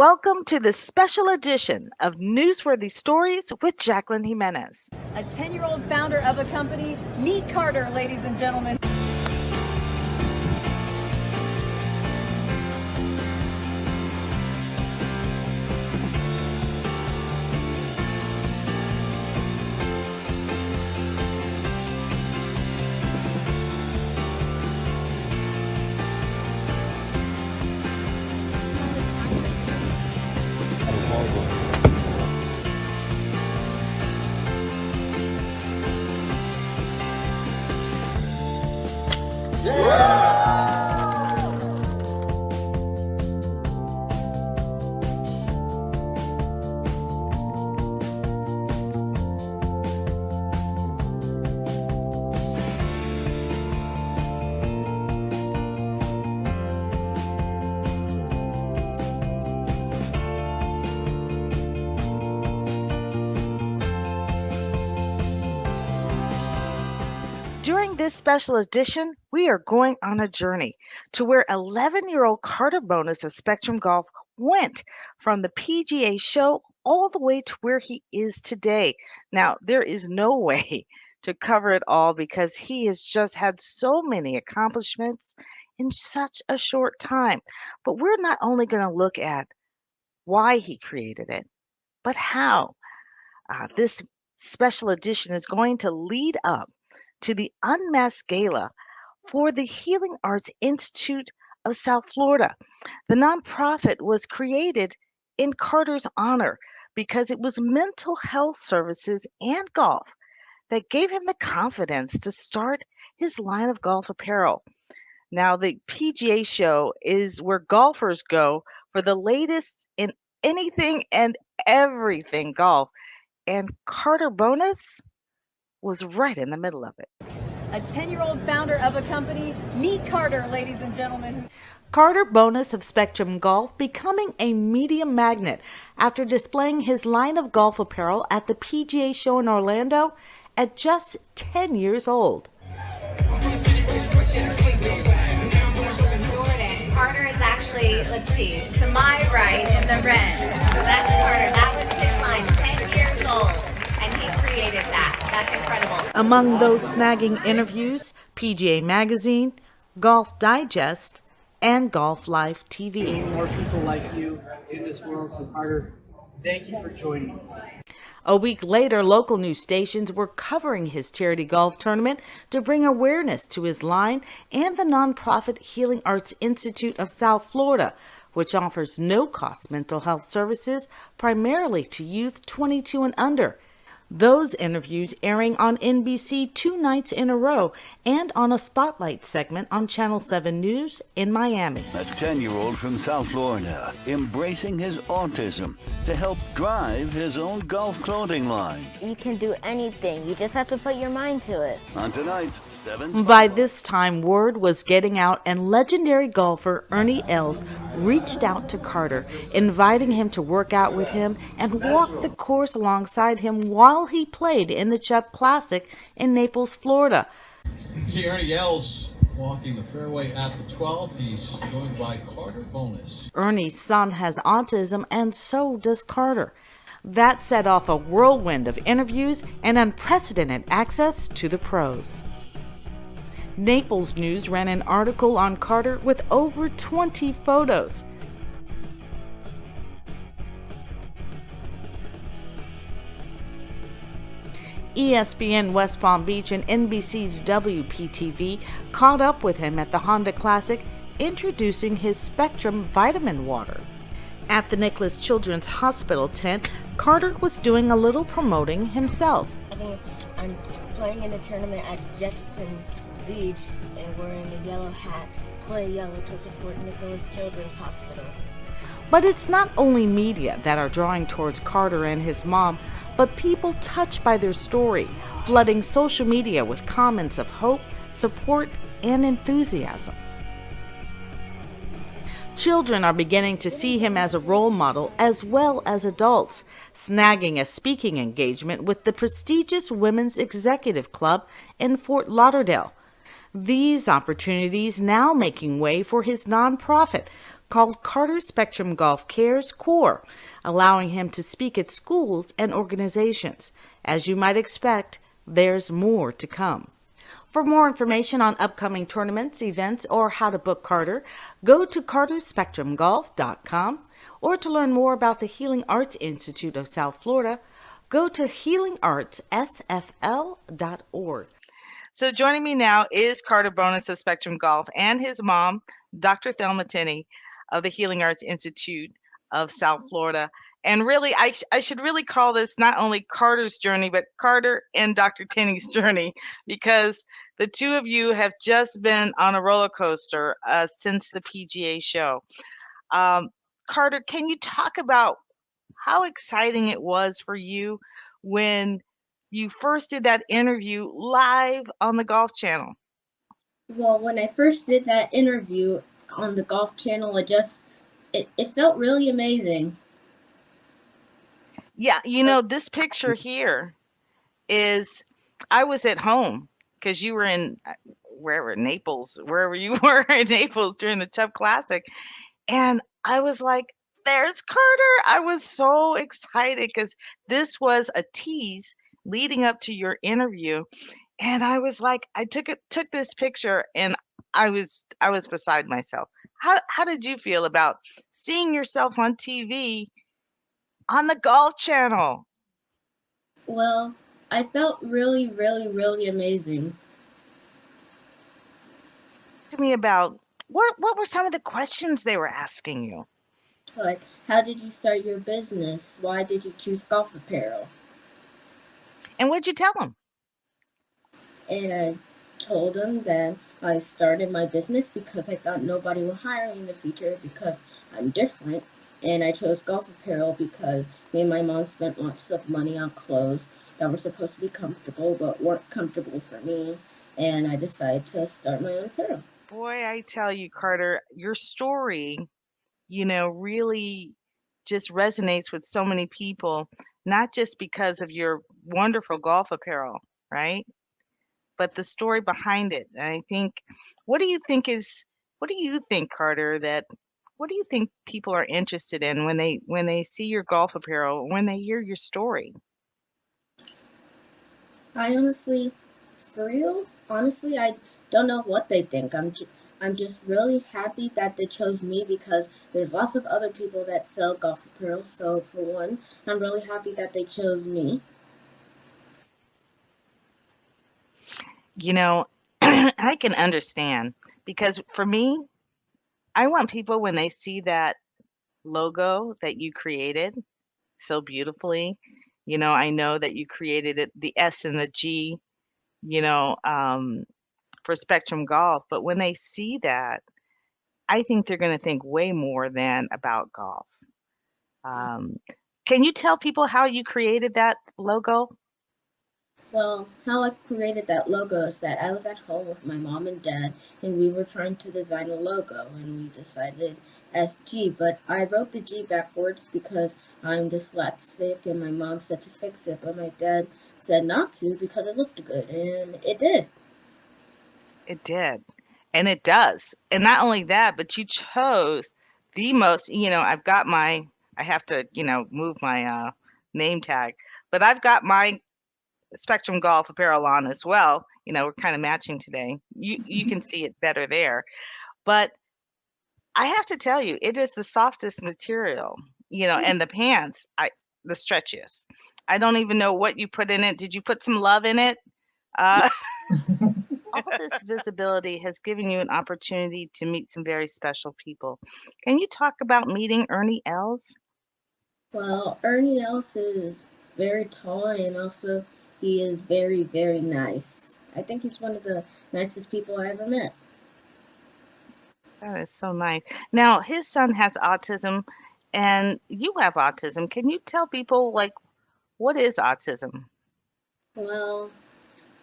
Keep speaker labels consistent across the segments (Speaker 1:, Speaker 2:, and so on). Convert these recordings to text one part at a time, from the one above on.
Speaker 1: Welcome to the special edition of Newsworthy Stories with Jacqueline Jimenez.
Speaker 2: A 10-year-old founder of a company. Meet Carter, ladies and gentlemen.
Speaker 1: During this special edition, we are going on a journey to where 11-year-old Carter Bonus of Spectrum Golf went from the PGA Show all the way to where he is today. Now, there is no way to cover it all because he has just had so many accomplishments in such a short time. But we're not only going to look at why he created it, but how. This special edition is going to lead up to the Unmasked Gala for the Healing Arts Institute of South Florida. The nonprofit was created in Carter's honor because it was mental health services and golf that gave him the confidence to start his line of golf apparel. Now, the PGA Show is where golfers go for the latest in anything and everything golf, and Carter Bonus was right in the middle of it.
Speaker 2: A 10-year-old founder of a company. Meet Carter, ladies and gentlemen.
Speaker 1: Carter Bonus of Spectrum Golf becoming a media magnet after displaying his line of golf apparel at the PGA Show in Orlando at just 10 years old.
Speaker 3: Carter is actually, let's see, to my right in the red. So that's Carter. That was his line, 10 years old. And he created that. That's incredible.
Speaker 1: Among those snagging interviews, PGA Magazine, Golf Digest, and Golf Life TV.
Speaker 4: More people like you in this world. So Carter, thank you for joining us.
Speaker 1: A week later, local news stations were covering his charity golf tournament to bring awareness to his line and the nonprofit Healing Arts Institute of South Florida, which offers no-cost mental health services primarily to youth 22 and under. Those interviews airing on NBC 2 nights in a row and on a spotlight segment on Channel 7 News in Miami.
Speaker 5: A 10-year-old from South Florida embracing his autism to help drive his own golf clothing line.
Speaker 6: You can do anything. You just have to put your mind to it.
Speaker 5: On tonight's 7
Speaker 1: By this time, word was getting out, and legendary golfer Ernie Els reached out to Carter, inviting him to work out with him and walk the course alongside him while he played in the Chubb Classic in Naples, Florida.
Speaker 7: See Ernie Els walking the fairway at the 12th. He's joined by Carter Bonus.
Speaker 1: Ernie's son has autism, and so does Carter. That set off a whirlwind of interviews and unprecedented access to the pros. Naples News ran an article on Carter with over 20 photos. ESPN West Palm Beach and NBC's WPTV caught up with him at the Honda Classic, introducing his Spectrum vitamin water. At the Nicholas Children's Hospital tent, Carter was doing a little promoting himself.
Speaker 6: I'm playing in a tournament at Jefferson Beach and wearing a yellow hat, play yellow to support Nicholas Children's Hospital.
Speaker 1: But it's not only media that are drawing towards Carter and his mom, but people touched by their story, flooding social media with comments of hope, support, and enthusiasm. Children are beginning to see him as a role model as well as adults, snagging a speaking engagement with the prestigious Women's Executive Club in Fort Lauderdale. These opportunities now making way for his nonprofit, called Carter Spectrum Golf Cares Core, allowing him to speak at schools and organizations. As you might expect, there's more to come. For more information on upcoming tournaments, events, or how to book Carter, go to carterspectrumgolf.com, or to learn more about the Healing Arts Institute of South Florida, go to healingartssfl.org. So joining me now is Carter Bonus of Spectrum Golf and his mom, Dr. Thelma Tenney of the Healing Arts Institute of South Florida. And really, I should really call this not only Carter's journey, but Carter and Dr. Tenney's journey, because the two of you have just been on a roller coaster since the PGA Show. Carter, can you talk about how exciting it was for you when you first did that interview live on the Golf Channel?
Speaker 6: Well, when I first did that interview on the Golf Channel, it felt really amazing.
Speaker 1: Yeah, this picture here is, I was at home because you were in Naples, wherever you were in Naples during the Tough Classic. And I was like, there's Carter. I was so excited because this was a tease leading up to your interview. And I was like, I took this picture and I was beside myself. How did you feel about seeing yourself on TV on the Golf Channel?
Speaker 6: Well, I felt really, really, really amazing.
Speaker 1: To me about what were some of the questions they were asking you?
Speaker 6: Like, how did you start your business? Why did you choose golf apparel?
Speaker 1: And what'd you tell them?
Speaker 6: And I told them that I started my business because I thought nobody would hire me in the future because I'm different. And I chose golf apparel because me and my mom spent lots of money on clothes that were supposed to be comfortable but weren't comfortable for me. And I decided to start my own apparel.
Speaker 1: Boy, I tell you, Carter, your story, really just resonates with so many people, not just because of your wonderful golf apparel, right? But the story behind it. And I think, what do you think, Carter, what do you think people are interested in when they see your golf apparel, when they hear your story?
Speaker 6: I honestly I don't know what they think. I'm just really happy that they chose me because there's lots of other people that sell golf apparel. So for one, I'm really happy that they chose me.
Speaker 1: I can understand, because for me, I want people, when they see that logo that you created so beautifully, I know that you created it, the S and the G, for Spectrum Golf. But when they see that, I think they're going to think way more than about golf. Can you tell people how you created that logo?
Speaker 6: Well, how I created that logo is that I was at home with my mom and dad, and we were trying to design a logo, and we decided SG, but I wrote the G backwards because I'm dyslexic, and my mom said to fix it, but my dad said not to because it looked good, and it did.
Speaker 1: It did. And it does. And not only that, but you chose the most, I have to, move my name tag, but I've got my Spectrum Golf apparel on as well. We're kind of matching today. You can see it better there. But I have to tell you, it is the softest material, and the pants, the stretchiest. I don't even know what you put in it. Did you put some love in it? All this visibility has given you an opportunity to meet some very special people. Can you talk about meeting Ernie Els?
Speaker 6: Well, Ernie Els is very tall, and also he is very, very nice. I think he's one of the nicest people I ever met.
Speaker 1: That is so nice. Now, his son has autism, and you have autism. Can you tell people, what is autism?
Speaker 6: Well,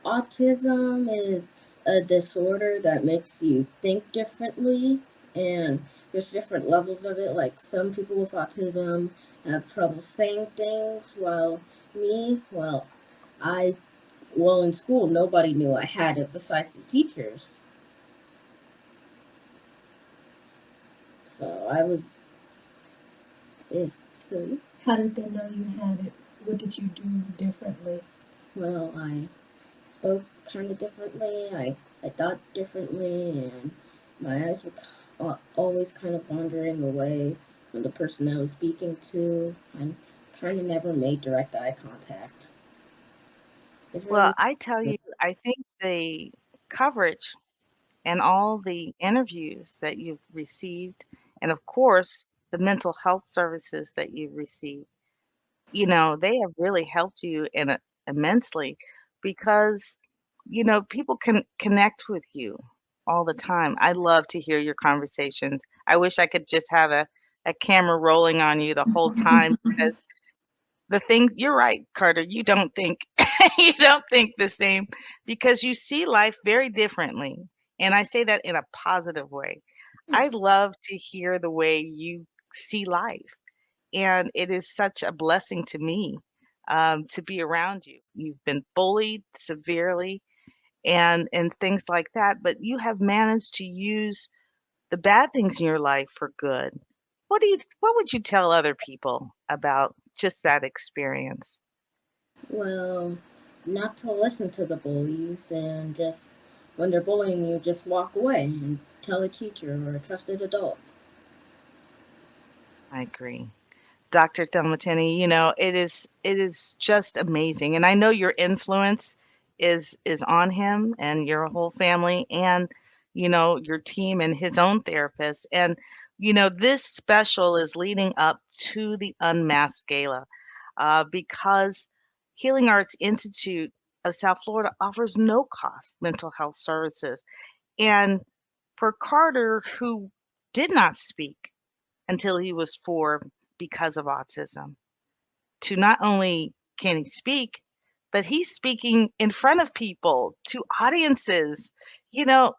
Speaker 6: autism is a disorder that makes you think differently, and there's different levels of it. Like, some people with autism have trouble saying things, while me, in school, nobody knew I had it besides the teachers. So I was, so
Speaker 8: How did they know you had it? What did you do differently?
Speaker 6: well, I spoke kind of differently. I thought differently, and my eyes were always kind of wandering away from the person I was speaking to. I kind of never made direct eye contact. It's
Speaker 1: Well,
Speaker 6: really
Speaker 1: I tell you, I think the coverage and all the interviews that you've received, and of course, the mental health services that you've received, they have really helped you immensely because, people can connect with you all the time. I love to hear your conversations. I wish I could just have a camera rolling on you the whole time because the things you're right, Carter, you don't think you don't think the same because you see life very differently. And I say that in a positive way. I love to hear the way you see life. And it is such a blessing to me to be around you. You've been bullied severely and things like that, but you have managed to use the bad things in your life for good. What would you tell other people about just that experience?
Speaker 6: well, not to listen to the bullies and just when they're bullying you, just walk away and tell a teacher or a trusted adult.
Speaker 1: I agree. Dr. Thelma, it is just amazing. And I know your influence is on him and your whole family and your team and his own therapist. And this special is leading up to the Unmasked Gala because Healing Arts Institute of South Florida offers no cost mental health services. And for Carter, who did not speak until he was 4 because of autism. To not only can he speak, but he's speaking in front of people, to audiences. You know,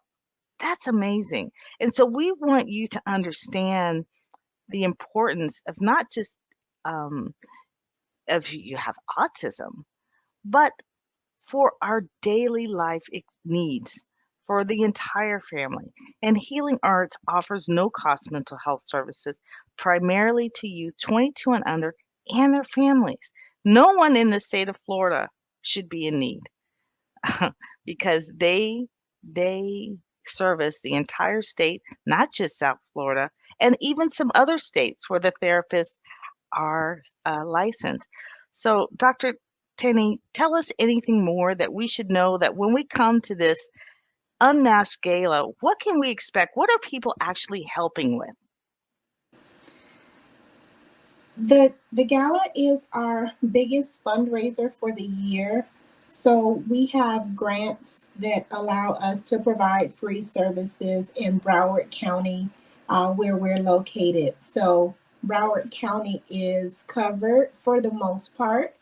Speaker 1: that's amazing. And so we want you to understand the importance of not just um, if you have autism, but for our daily life needs for the entire family. And Healing Arts offers no cost mental health services primarily to youth 22 and under and their families. No one in the state of Florida should be in need because they service the entire state, not just South Florida, and even some other states where the therapists are licensed. So, Dr. Tenney, tell us anything more that we should know that when we come to this Unmasked Gala, what can we expect? What are people actually helping with?
Speaker 8: The gala is our biggest fundraiser for the year. So we have grants that allow us to provide free services in Broward County, where we're located. So Broward County is covered for the most part.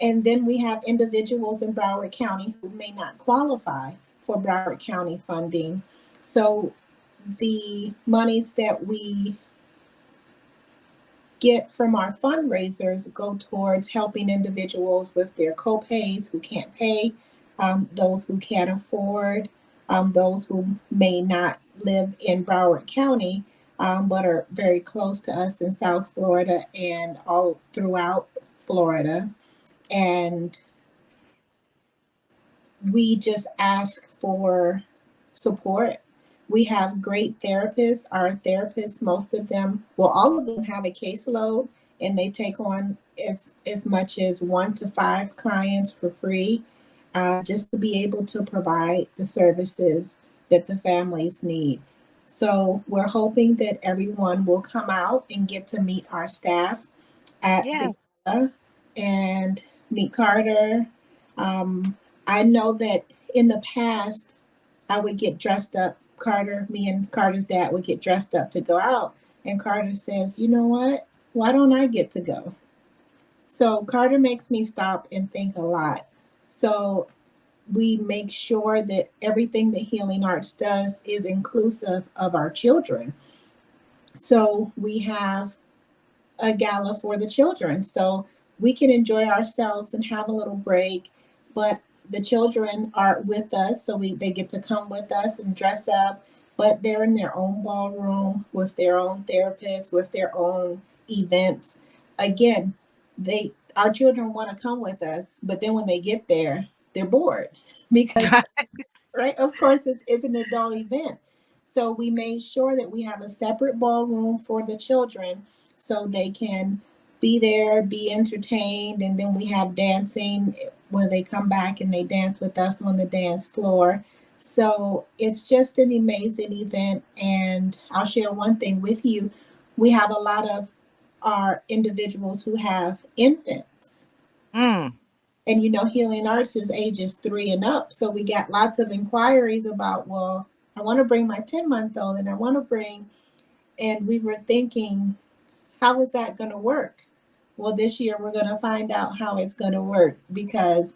Speaker 8: And then we have individuals in Broward County who may not qualify for Broward County funding. So the monies that we get from our fundraisers go towards helping individuals with their copays who can't pay, those who can't afford, those who may not live in Broward County, but are very close to us in South Florida and all throughout Florida. And we just ask for support. We have great therapists. Our therapists, most of them, well, all of them have a caseload and they take on as much as 1 to 5 clients for free, just to be able to provide the services that the families need. So we're hoping that everyone will come out and get to meet our staff at
Speaker 1: Yeah.
Speaker 8: the gala and meet Carter. I know that in the past, I would get dressed up. Me and Carter's dad would get dressed up to go out. And Carter says, you know what? Why don't I get to go? So Carter makes me stop and think a lot. So we make sure that everything that Healing Arts does is inclusive of our children. So we have a gala for the children. So we can enjoy ourselves and have a little break, but the children are with us, so they get to come with us and dress up but they're in their own ballroom with their own therapist, with their own events. Again, our children want to come with us, but then when they get there, they're bored because, right? Of course, it's an adult event. So we made sure that we have a separate ballroom for the children so they can be there, be entertained, and then we have dancing where they come back and they dance with us on the dance floor. So it's just an amazing event. And I'll share one thing with you. We have a lot of our individuals who have infants.
Speaker 1: Mm.
Speaker 8: And Healing Arts is ages 3 and up. So we got lots of inquiries about, well, I want to bring my 10-month-old and I want to bring, and we were thinking, how is that going to work? Well, this year we're going to find out how it's going to work, because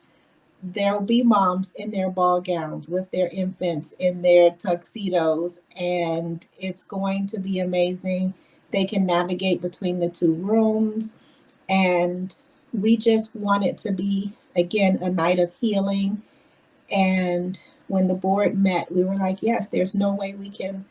Speaker 8: there will be moms in their ball gowns with their infants in their tuxedos, and it's going to be amazing. They can navigate between the 2 rooms, and we just want it to be, again, a night of healing. And when the board met, we were like, yes, there's no way we can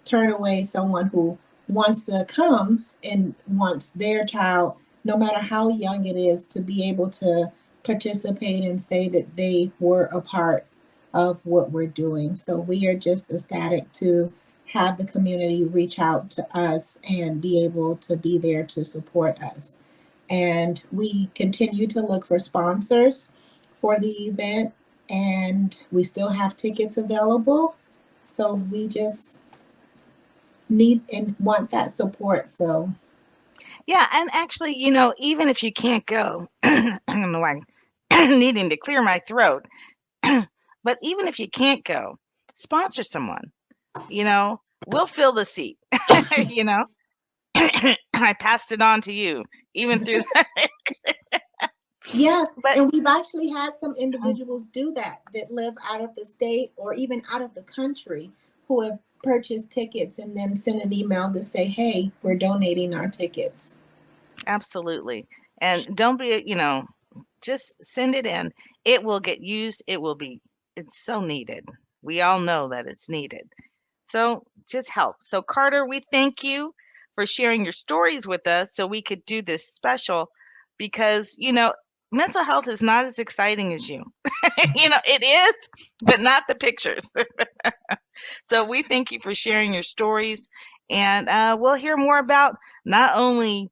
Speaker 8: turn away someone who wants to come and wants their child, no matter how young it is, to be able to participate and say that they were a part of what we're doing. So we are just ecstatic to have the community reach out to us and be able to be there to support us. And we continue to look for sponsors for the event, and we still have tickets available. So we just need and want that support. So
Speaker 1: Yeah, and actually, even if you can't go, I don't know why I'm needing to clear my throat, but even if you can't go, sponsor someone. We'll fill the seat. I passed it on to you, even through that.
Speaker 8: Yes,
Speaker 1: But
Speaker 8: and we've actually had some individuals do that live out of the state or even out of the country, who have purchased tickets and then send an email to say, hey, we're donating our tickets.
Speaker 1: absolutely. And don't be, just send it in. It will get used. It's so needed. We all know that it's needed. So just help. So Carter, we thank you for sharing your stories with us so we could do this special, because, mental health is not as exciting as you. It is, but not the pictures. So we thank you for sharing your stories, and we'll hear more about not only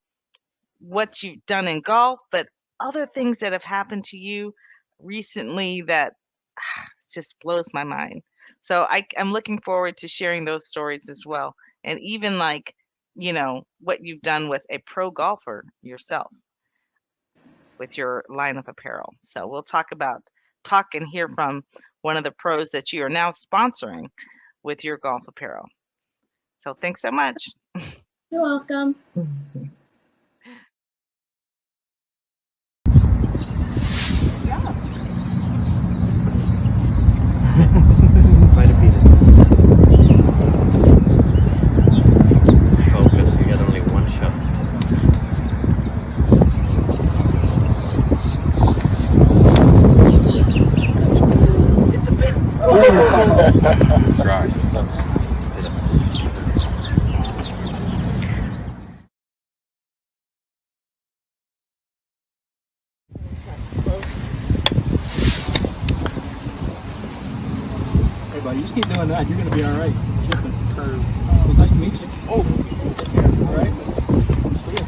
Speaker 1: what you've done in golf, but other things that have happened to you recently that just blows my mind. So I'm looking forward to sharing those stories as well. And even what you've done with a pro golfer yourself with your line of apparel. So we'll talk and hear from one of the pros that you are now sponsoring with your golf apparel. So thanks so much.
Speaker 6: You're welcome.
Speaker 4: Might have beat it. Focus, you got only one shot. Dry. Hey, buddy, just keep doing that. You're going to be all right. Chip and curve. Well, nice to meet you. Oh, all right. See ya.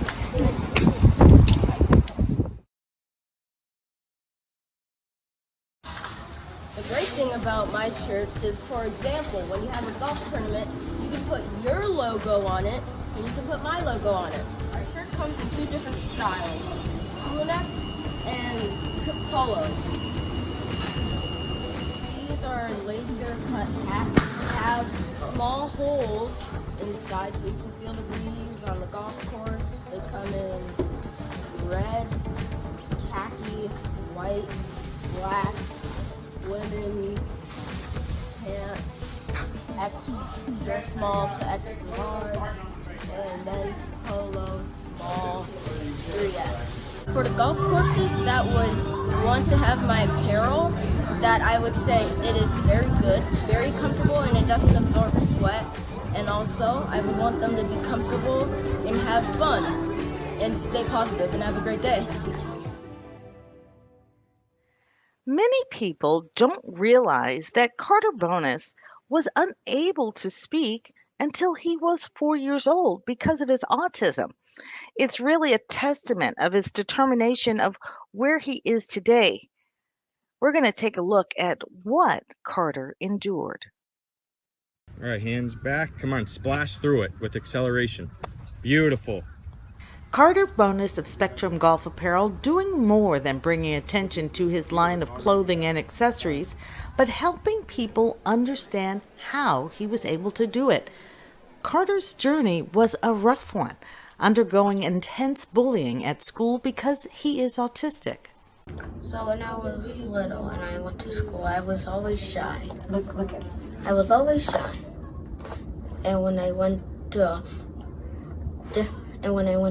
Speaker 6: The great thing about my shirts is, for example, when you have a golf tournament, you can put your logo on it, and you can put my logo on it. Our shirt comes in 2 different styles, turtleneck and polos. These are laser cut hats. They have small holes inside so you can feel the breeze on the golf course. They come in red, khaki, white, black, women's pants, extra small to extra large, and men's polo small 3X. For the golf courses that would want to have my apparel, that I would say it is very good, very comfortable, and it doesn't absorb sweat. And also, I would want them to be comfortable and have fun and stay positive and have a great day.
Speaker 1: Many people don't realize that Carter Bonus was unable to speak until he was 4 years old because of his autism. It's really a testament of his determination of where he is today. We're going to take a look at what Carter endured.
Speaker 9: All right, hands back. Come on, splash through it with acceleration. Beautiful.
Speaker 1: Carter Bonus of Spectrum Golf Apparel doing more than bringing attention to his line of clothing and accessories, but helping people understand how he was able to do it. Carter's journey was a rough one, undergoing intense bullying at school because he is autistic.
Speaker 6: So when I was little and I went to school, I was always shy.
Speaker 8: Look at him.
Speaker 6: I was always shy. And when I went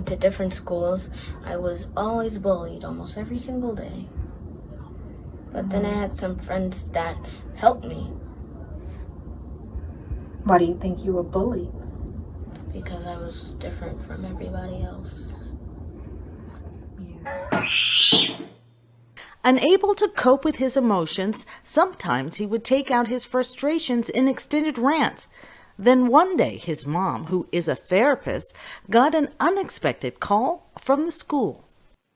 Speaker 6: to different schools, I was always bullied almost every single day. But then I had some friends that helped me.
Speaker 8: Why do you think you were bullied?
Speaker 6: Because I was different from everybody else.
Speaker 1: Unable to cope with his emotions, sometimes he would take out his frustrations in extended rants. Then one day, his mom, who is a therapist, got an unexpected call from the school.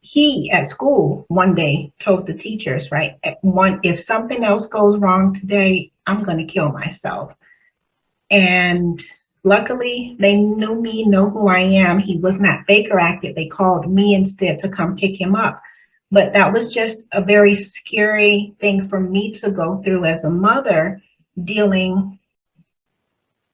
Speaker 10: He, at school, one day told the teachers, right, if something else goes wrong today, I'm going to kill myself. And luckily, they knew me, know who I am. He was not Baker acted. They called me instead to come pick him up. But that was just a very scary thing for me to go through as a mother, dealing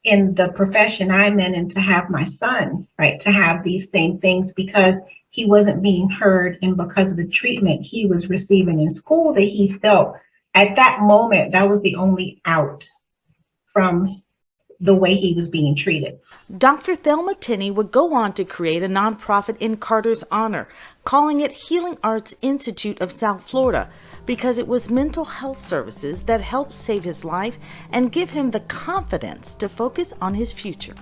Speaker 10: in the profession I'm in, and to have my son, right, to have these same things because he wasn't being heard, and because of the treatment he was receiving in school that he felt at that moment, that was the only out from the way he was being treated.
Speaker 1: Dr. Thelma Tinney would go on to create a nonprofit in Carter's honor, calling it Healing Arts Institute of South Florida, because it was mental health services that helped save his life and give him the confidence to focus on his future.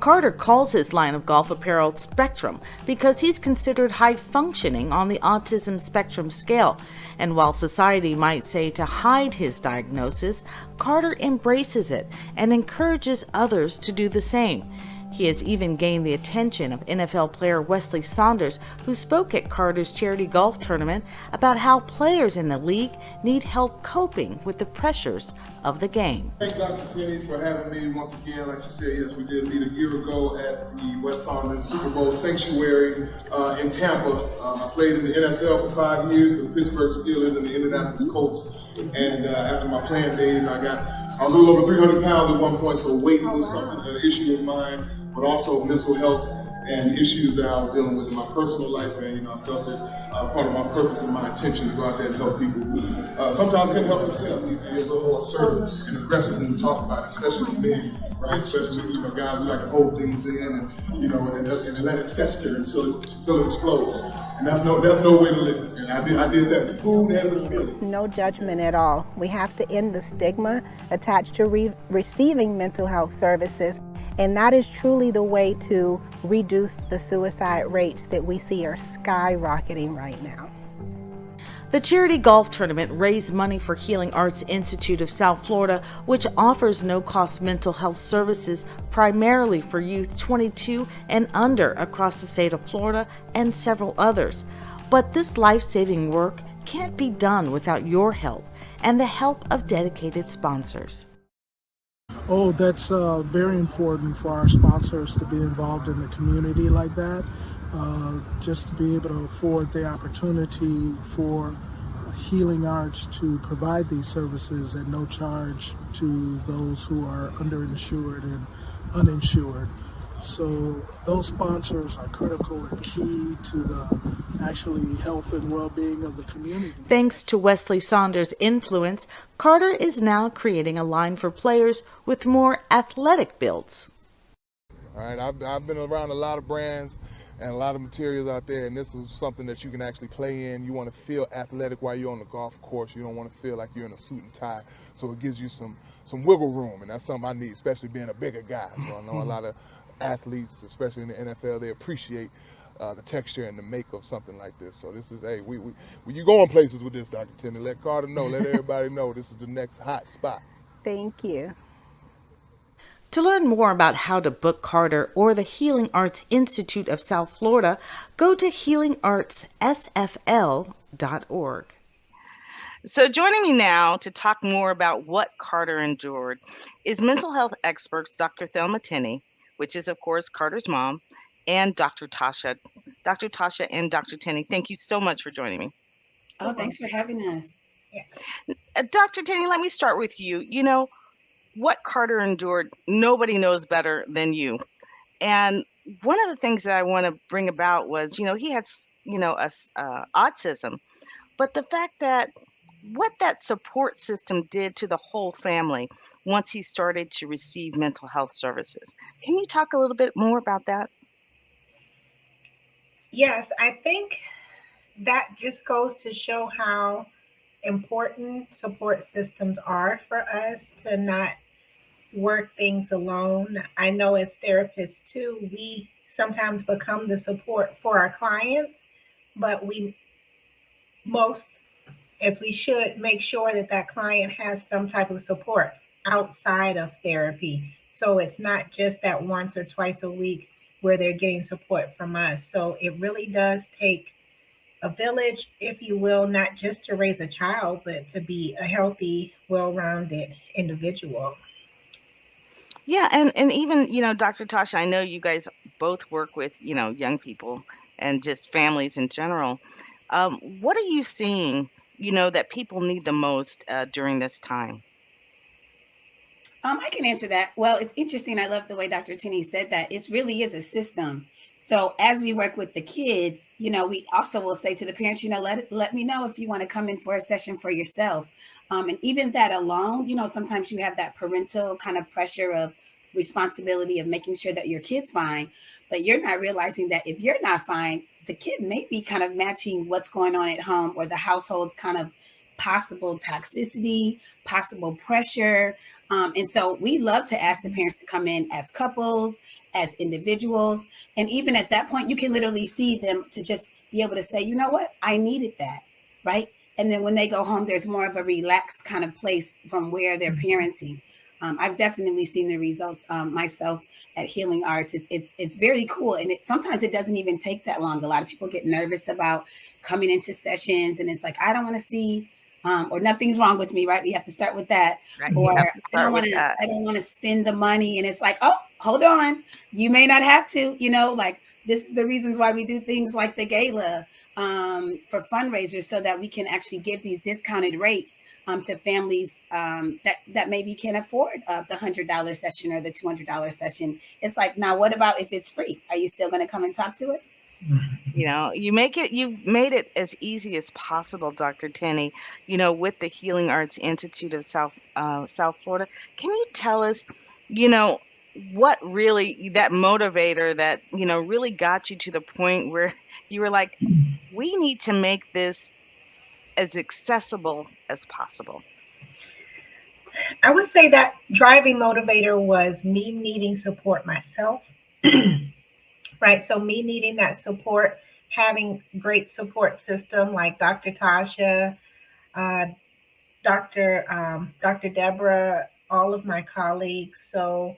Speaker 1: Carter calls his line of golf apparel Spectrum because he's considered high functioning on the autism spectrum scale. And while society might say to hide his diagnosis, Carter embraces it and encourages others to do the same. He has even gained the attention of NFL player Wesley Saunders, who spoke at Carter's charity golf tournament about how players in the league need help coping with the pressures of the game.
Speaker 11: Thank Dr. Tinney for having me once again. Like she said, yes, we did meet a year ago at the West Saunders Super Bowl Sanctuary in Tampa. I played in the NFL for 5 years for the Pittsburgh Steelers and the Indianapolis Colts. And after my playing days, I was a little over 300 pounds at one point, so weight was something, an issue of mine, but also mental health and issues that I was dealing with in my personal life. And I felt it part of my purpose and my intention to go out there and help people who sometimes can't help themselves. And it's a little assertive and aggressive when we talk about it, especially with men, right? Especially with guys who like to hold things in and and let it fester until it explodes. And that's no way to live. And I did that with food and with feelings.
Speaker 12: No judgment at all. We have to end the stigma attached to receiving mental health services. And that is truly the way to reduce the suicide rates that we see are skyrocketing right now.
Speaker 1: The charity golf tournament raised money for Healing Arts Institute of South Florida, which offers no-cost mental health services primarily for youth 22 and under across the state of Florida and several others. But this life-saving work can't be done without your help and the help of dedicated sponsors.
Speaker 13: Oh, that's very important for our sponsors to be involved in the community like that. Just to be able to afford the opportunity for Healing Arts to provide these services at no charge to those who are underinsured and uninsured. So those sponsors are critical and key to the actually health and well-being of the community.
Speaker 1: Thanks to Wesley Saunders' influence, Carter is now creating a line for players with more athletic builds.
Speaker 14: All right, I've been around a lot of brands,
Speaker 11: and a lot of materials out there, and this is something that you can actually play in. You want to feel athletic while you're on the golf course. You don't want to feel like you're in a suit and tie, so it gives you some wiggle room, and that's something I need, especially being a bigger guy. So I know a lot of athletes, especially in the NFL, they appreciate the texture and the make of something like this. So this is, hey, when you going places with this, Dr. Timmy, let Carter know, let everybody know this is the next hot spot.
Speaker 12: Thank you.
Speaker 1: To learn more about how to book Carter or the Healing Arts Institute of South Florida, go to healingartssfl.org. So joining me now to talk more about what Carter endured is mental health experts Dr. Thelma Tenney, which is, of course, Carter's mom, and Dr. Tasha. Dr. Tasha and Dr. Tenney, thank you so much for joining me.
Speaker 14: Oh, thanks for having us.
Speaker 1: Dr. Tenney, let me start with you. You know, what Carter endured, nobody knows better than you. And one of the things that I want to bring about was, you know, he had, autism, but the fact that what that support system did to the whole family once he started to receive mental health services. Can you talk a little bit more about that?
Speaker 10: Yes, I think that just goes to show how important support systems are for us to not work things alone. I know as therapists too, we sometimes become the support for our clients, but we should make sure that that client has some type of support outside of therapy. So it's not just that once or twice a week where they're getting support from us. So it really does take a village, if you will, not just to raise a child, but to be a healthy, well-rounded individual.
Speaker 1: Yeah, and even, you know, Dr. Tasha, I know you guys both work with, you know, young people and just families in general. What are you seeing, you know, that people need the most during this time?
Speaker 14: I can answer that. Well, it's interesting. I love the way Dr. Tenney said that. It really is a system. So as we work with the kids, you know, we also will say to the parents, you know, let me know if you want to come in for a session for yourself. And even that alone, you know, sometimes you have that parental kind of pressure of responsibility of making sure that your kid's fine, but you're not realizing that if you're not fine, the kid may be kind of matching what's going on at home or the household's kind of possible toxicity, possible pressure. And so we love to ask the parents to come in as couples, as individuals. And even at that point, you can literally see them to just be able to say, you know what, I needed that, right? And then when they go home, there's more of a relaxed kind of place from where they're parenting. I've definitely seen the results myself at Healing Arts. It's very cool. And sometimes it doesn't even take that long. A lot of people get nervous about coming into sessions and it's like, I don't want to see or nothing's wrong with me, right? We have to start with that.
Speaker 1: Right.
Speaker 14: Or I don't want to spend the money. And it's like, oh, hold on. You may not have to, you know, like this is the reasons why we do things like the gala for fundraisers so that we can actually give these discounted rates to families that maybe can't afford the $100 session or the $200 session. It's like, now what about if it's free? Are you still going to come and talk to us?
Speaker 1: You know, you've made it as easy as possible, Dr. Tenney, you know, with the Healing Arts Institute of South Florida. Can you tell us, you know, what really that motivator that, you know, really got you to the point where you were like, we need to make this as accessible as possible?
Speaker 10: I would say that driving motivator was me needing support myself. Right. So me needing that support, having great support system like Dr. Tasha, Dr. Deborah, all of my colleagues. So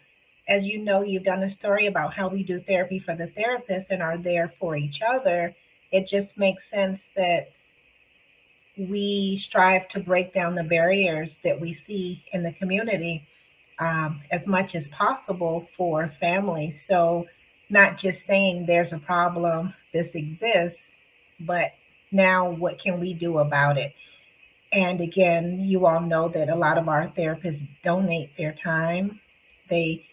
Speaker 10: as you know, you've done a story about how we do therapy for the therapist and are there for each other. It just makes sense that we strive to break down the barriers that we see in the community as much as possible for families. So not just saying there's a problem, this exists, but now what can we do about it? And again, you all know that a lot of our therapists donate their time. They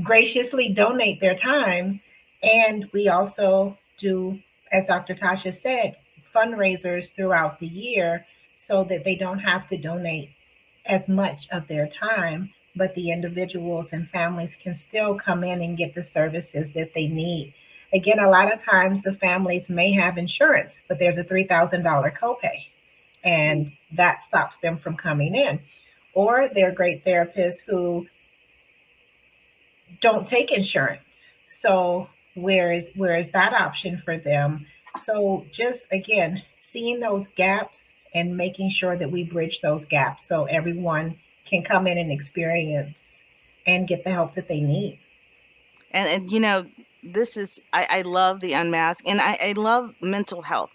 Speaker 10: graciously donate their time. And we also do, as Dr. Tasha said, fundraisers throughout the year so that they don't have to donate as much of their time, but the individuals and families can still come in and get the services that they need. Again, a lot of times the families may have insurance, but there's a $3,000 copay, and that stops them from coming in. Or they're great therapists who don't take insurance. So where is that option for them? So just again, seeing those gaps and making sure that we bridge those gaps so everyone can come in and experience and get the help that they need.
Speaker 1: And this is I love the unmask, and I love mental health.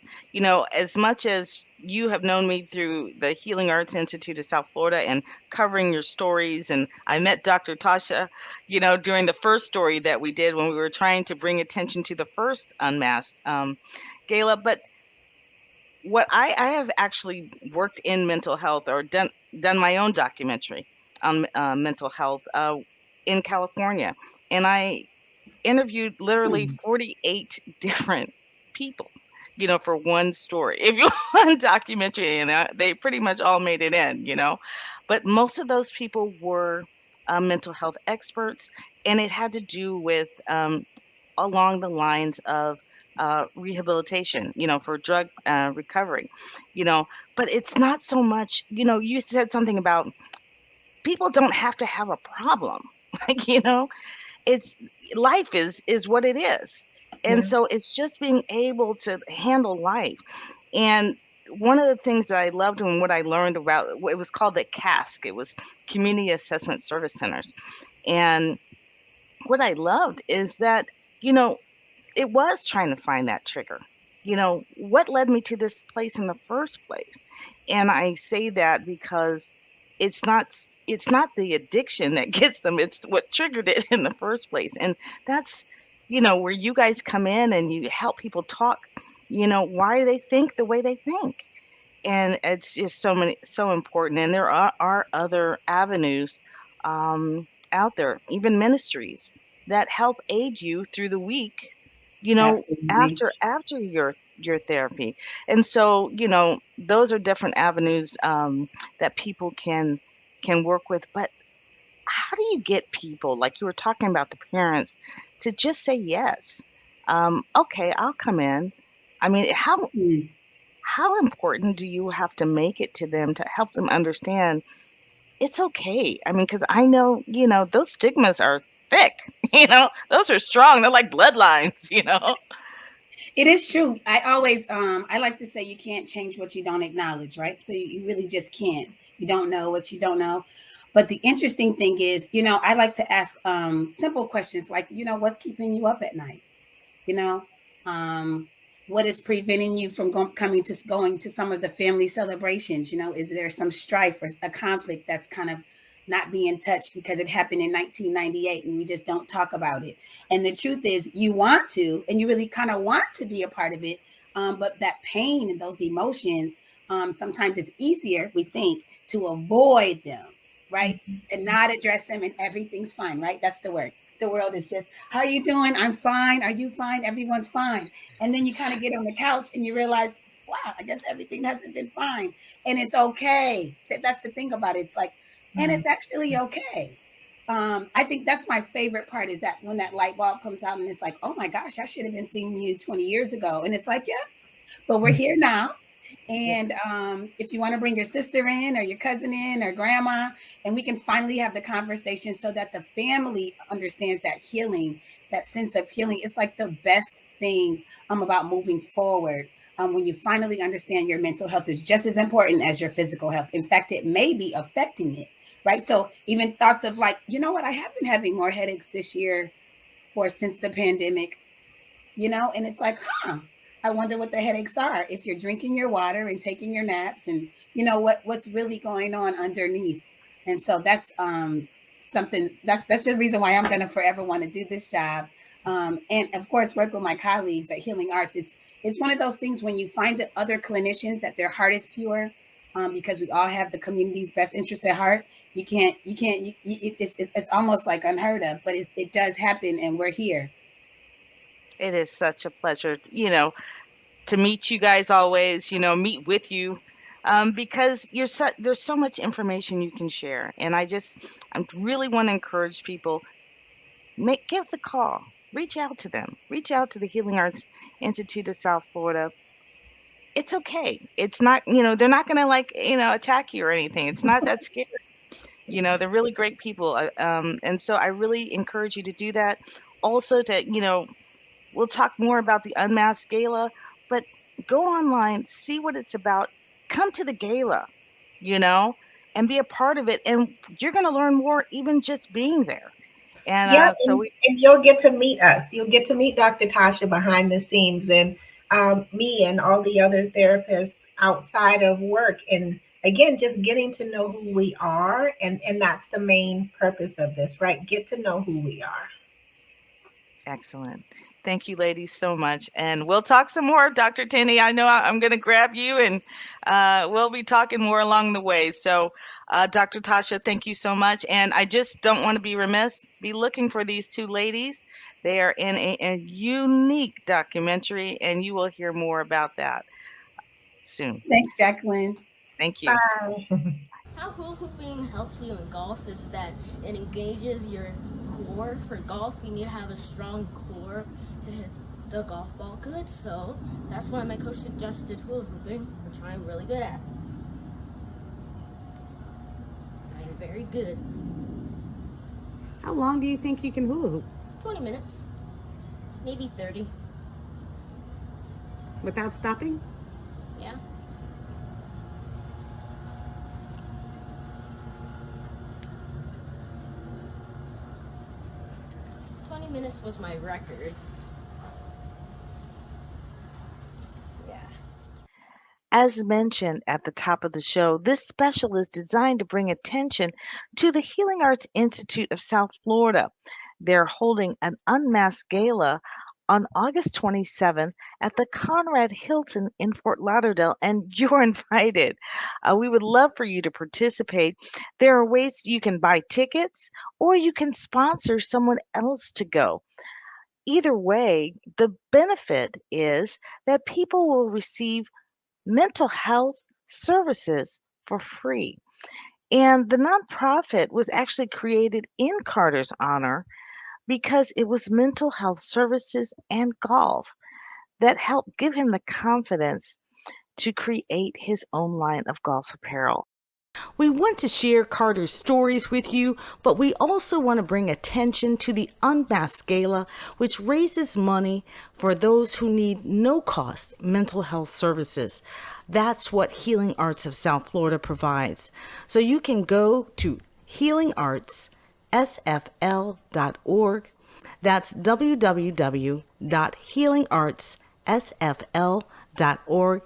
Speaker 1: As much as you have known me through the Healing Arts Institute of South Florida and covering your stories, and I met Dr. Tasha, during the first story that we did when we were trying to bring attention to the first unmasked gala. But what I have actually worked in mental health, or done my own documentary on mental health in California, and I interviewed literally 48 different people, for one story. If you want documentary, and they pretty much all made it in, but most of those people were mental health experts, and it had to do with along the lines of rehabilitation, for drug recovery, but it's not so much, you said something about people don't have to have a problem. Like, it's life is what it is. And
Speaker 10: Yeah.
Speaker 1: so it's just being able to handle life. And one of the things that I loved and what I learned about it was called the CASC. It was Community Assessment Service Centers. And what I loved is that, it was trying to find that trigger. What led me to this place in the first place? And I say that because it's not the addiction that gets them, it's what triggered it in the first place. And that's, where you guys come in and you help people talk, why they think the way they think. And it's just so important. And there are other avenues out there, even ministries that help aid you through the week,
Speaker 14: Absolutely.
Speaker 1: after your therapy. And so, those are different avenues that people can work with. But how do you get people, like you were talking about, the parents, to just say yes? Okay, I'll come in. I mean, how important do you have to make it to them to help them understand it's okay? I mean, because I know, those stigmas are thick, those are strong. They're like bloodlines,
Speaker 14: It is true. I always I like to say you can't change what you don't acknowledge, right? So you really just can't. You don't know what you don't know. But the interesting thing is, I like to ask simple questions like, what's keeping you up at night? You know, um, what is preventing you from going to some of the family celebrations? Is there some strife or a conflict that's kind of not being touched because it happened in 1998 and we just don't talk about it? And the truth is, you want to, and you really kind of want to be a part of it, but that pain and those emotions, sometimes it's easier, we think, to avoid them, right? To not address them, and everything's fine, right? That's the word. The world is just, how are you doing? I'm fine. Are you fine? Everyone's fine. And then you kind of get on the couch and you realize, wow, I guess everything hasn't been fine. And it's okay. So that's the thing about it. It's like, and it's actually okay. I think that's my favorite part, is that when that light bulb comes out and it's like, oh my gosh, I should have been seeing you 20 years ago. And it's like, yeah, but we're here now. And if you want to bring your sister in, or your cousin in, or grandma, and we can finally have the conversation so that the family understands that healing, that sense of healing, it's like the best thing about moving forward. When you finally understand your mental health is just as important as your physical health. In fact, it may be affecting it, right? So even thoughts of like, you know what, I have been having more headaches this year or since the pandemic, and it's like, I wonder what the headaches are if you're drinking your water and taking your naps, and what's really going on underneath. And so that's something that's the reason why I'm going to forever want to do this job. And of course, work with my colleagues at Healing Arts. It's one of those things when you find the other clinicians that their heart is pure, because we all have the community's best interest at heart. It's almost like unheard of, but it does happen, and we're here.
Speaker 1: It is such a pleasure, to meet you guys always, meet with you, because there's so much information you can share. And I really want to encourage people, give the call, reach out to them. Reach out to the Healing Arts Institute of South Florida. It's okay. It's not, they're not going to attack you or anything. It's not that scary. They're really great people. And so I really encourage you to do that. Also we'll talk more about the Unmasked Gala, but go online, see what it's about, come to the gala, and be a part of it. And you're going to learn more even just being there. And
Speaker 10: Yeah, and you'll get to meet us. You'll get to meet Dr. Tasha behind the scenes, and me and all the other therapists outside of work. And again, just getting to know who we are. And that's the main purpose of this, right? Get to know who we are.
Speaker 1: Excellent. Thank you, ladies, so much. And we'll talk some more, Dr. Tenney. I know I'm going to grab you, and we'll be talking more along the way. So, Dr. Tasha, thank you so much. And I just don't want to be remiss. Be looking for these two ladies. They are in a unique documentary, and you will hear more about that soon.
Speaker 14: Thanks, Jacqueline.
Speaker 1: Thank you.
Speaker 10: Bye.
Speaker 6: How hula hooping helps you in golf is that it engages your core. For golf, you need to have a strong core to hit the golf ball good. So that's why my coach suggested hula hooping, which I'm really good at. I am very good.
Speaker 1: How long do you think you can hula hoop?
Speaker 6: 20 minutes, maybe 30.
Speaker 1: Without stopping?
Speaker 6: Yeah. Minutes was my record. Yeah.
Speaker 1: As mentioned at the top of the show, this special is designed to bring attention to the Healing Arts Institute of South Florida. They're holding an Unmasked Gala on August 27th at the Conrad Hilton in Fort Lauderdale, and you're invited. We would love for you to participate. There are ways you can buy tickets or you can sponsor someone else to go. Either way, the benefit is that people will receive mental health services for free. And the nonprofit was actually created in Carter's honor because it was mental health services and golf that helped give him the confidence to create his own line of golf apparel. We want to share Carter's stories with you, but we also want to bring attention to the Unmasked Gala, which raises money for those who need no-cost mental health services. That's what Healing Arts of South Florida provides. So you can go to healingartssfl.org. That's www.healingartssfl.org.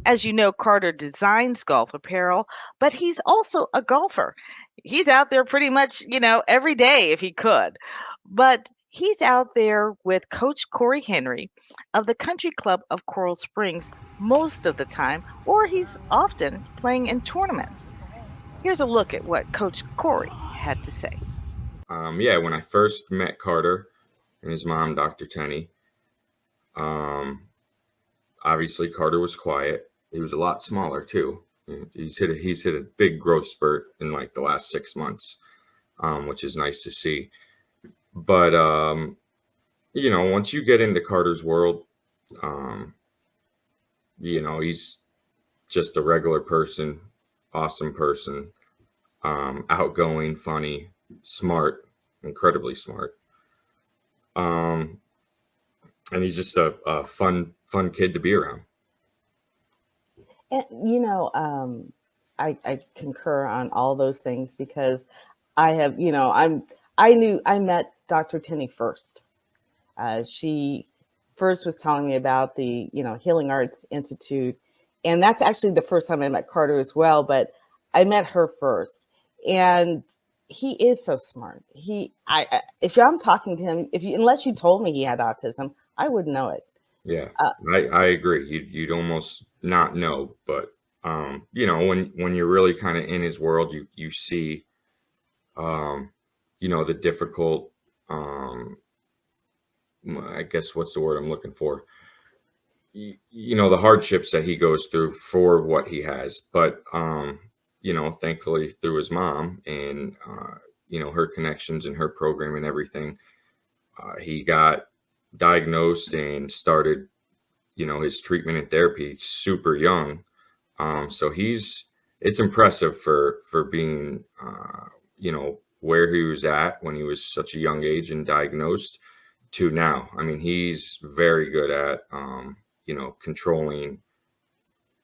Speaker 1: As you know, Carter designs golf apparel, but he's also a golfer. He's out there pretty much, every day if he could. But he's out there with Coach Corey Henry of the Country Club of Coral Springs most of the time, or he's often playing in tournaments. Here's a look at what Coach Corey had to say.
Speaker 9: When I first met Carter and his mom, Dr. Tenney, obviously Carter was quiet. He was a lot smaller too. He's hit a big growth spurt in like the last 6 months, which is nice to see. But once you get into Carter's world, he's just a regular person, awesome person, outgoing, funny, smart, incredibly smart. And he's just a fun kid to be around.
Speaker 15: And, I concur on all those things because I have, I met Dr. Tenney first. She first was telling me about the, Healing Arts Institute. And that's actually the first time I met Carter as well, but I met her first. And he is so smart. If I'm talking to him, unless you told me he had autism, I wouldn't know it.
Speaker 9: Yeah, I agree. You'd almost not know, but you know, when you're really kind of in his world, you see, you know, the difficult, I guess what's the word I'm looking for? You know, the hardships that he goes through for what he has, but you know, thankfully through his mom and you know, her connections and her program and everything, he got diagnosed and started, you know, his treatment and therapy super young. So it's impressive for being, you know, where he was at when he was such a young age and diagnosed to now. I mean, he's very good at, you know, controlling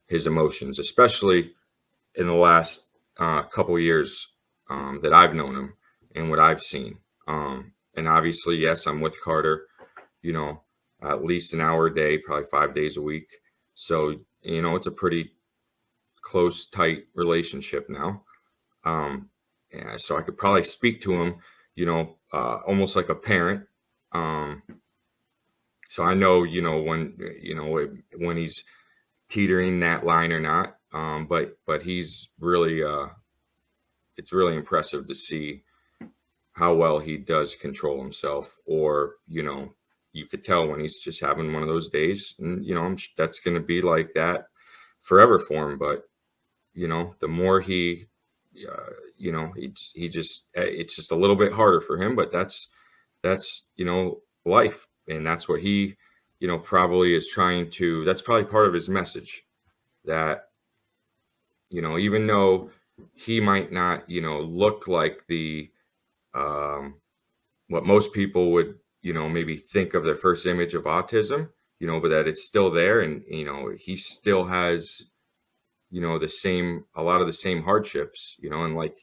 Speaker 9: his emotions, especially in the last couple years that I've known him and what I've seen. And obviously, yes, I'm with Carter, you know, at least an hour a day, probably 5 days a week. So, you know, it's a pretty close, tight relationship now. Yeah, so I could probably speak to him, you know, almost like a parent. So I know, you know, when he's teetering that line or not. But he's really, it's really impressive to see how well he does control himself, or, you know, you could tell when he's just having one of those days, and, you know, that's going to be like that forever for him. But, you know, the more he, you know, he just, it's just a little bit harder for him, but that's, you know, life. And that's what he, you know, probably is trying to, that's probably part of his message, that, you know, even though he might not, you know, look like the, what most people would, you know, maybe think of their first image of autism, you know, but that it's still there. And, you know, he still has, you know, a lot of the same hardships, you know, and like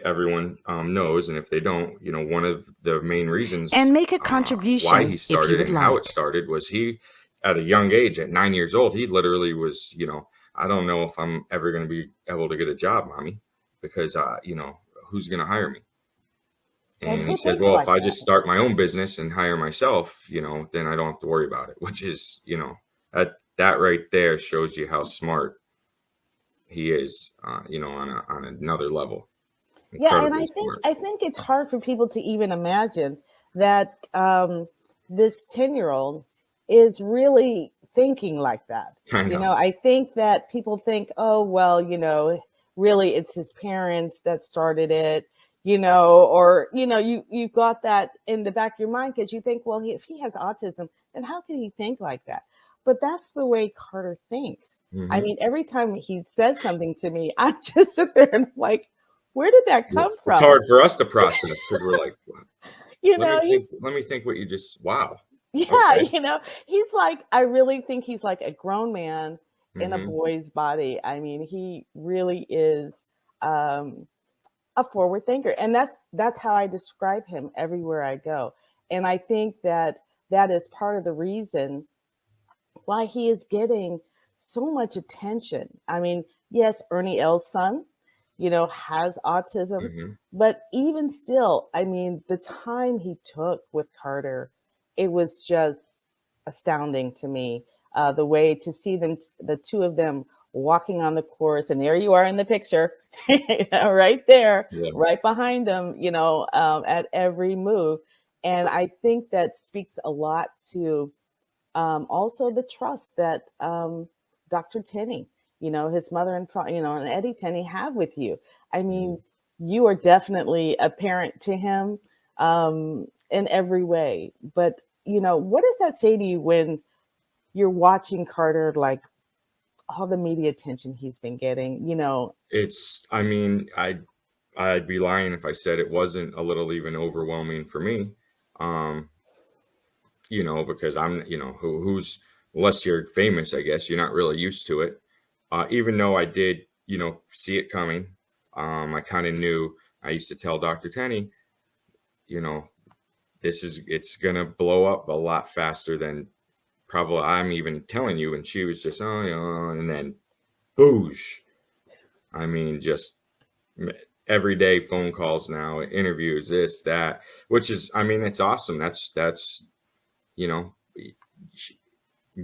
Speaker 9: everyone knows, and if they don't, you know, one of the main reasons
Speaker 1: And make a
Speaker 9: why
Speaker 1: contribution
Speaker 9: he
Speaker 1: if you
Speaker 9: started
Speaker 1: would
Speaker 9: and how
Speaker 1: like.
Speaker 9: it started was he, at a young age, at 9 years old, he literally was, you know, I don't know if I'm ever going to be able to get a job, mommy, because, you know, who's going to hire me?
Speaker 15: And
Speaker 9: And he
Speaker 15: who
Speaker 9: said,
Speaker 15: thinks
Speaker 9: well, if
Speaker 15: like
Speaker 9: I
Speaker 15: that?
Speaker 9: just start my own business and hire myself, you know, then I don't have to worry about it, which is, you know, that right there shows you how smart he is, you know, on another level.
Speaker 15: Yeah, and
Speaker 9: Incredibly smart.
Speaker 15: I think it's hard for people to even imagine that this 10-year-old is really thinking like that.
Speaker 9: I
Speaker 15: You
Speaker 9: know.
Speaker 15: know, I think that people think, oh, well, you know, really it's his parents that started it, you know, or, you know, you've got that in the back of your mind because you think, well, if he has autism, then how can he think like that? But that's the way Carter thinks. I
Speaker 9: Mhm.
Speaker 15: mean, every time he says something to me, I just sit there and I'm like, where did that
Speaker 9: Yeah.
Speaker 15: come
Speaker 9: It's
Speaker 15: from?
Speaker 9: hard for us to process because we're like,
Speaker 15: You
Speaker 9: let
Speaker 15: know,
Speaker 9: me think what you just, wow.
Speaker 15: yeah,
Speaker 9: Okay.
Speaker 15: you know, he's like, I really think he's like a grown man in a
Speaker 9: Hmm.
Speaker 15: boy's body. I mean, he really is um, a forward thinker, and that's how I describe him everywhere I go. And I think that that is part of the reason why he is getting so much attention. I mean, yes, Ernie L's son, you know, has autism,
Speaker 9: Hmm.
Speaker 15: but even still, I mean, the time he took with Carter, it was just astounding to me. The way to see them, the two of them walking on the course, and there you are in the picture, you know, right there,
Speaker 9: Yeah.
Speaker 15: right behind them, you know, at every move. And I think that speaks a lot to also the trust that Dr. Tenney, you know, his mother and you know, and Eddie Tenney have with you. I mean, you are definitely a parent to him in every way. But you know, what does that say to you when you're watching Carter, like all the media attention he's been getting? You know,
Speaker 9: I mean, I'd be lying if I said it wasn't a little even overwhelming for me. Um, you know, because I'm, you know, who's, unless you're famous, I guess you're not really used to it. Even though I did, you know, see it coming, I kind of knew. I used to tell Dr. Tenney, you know, it's gonna blow up a lot faster than probably I'm even telling you. And she was just, oh, you know, and then boosh. I mean, just everyday phone calls now, interviews, this, that, which is, I mean, it's awesome. That's, you know,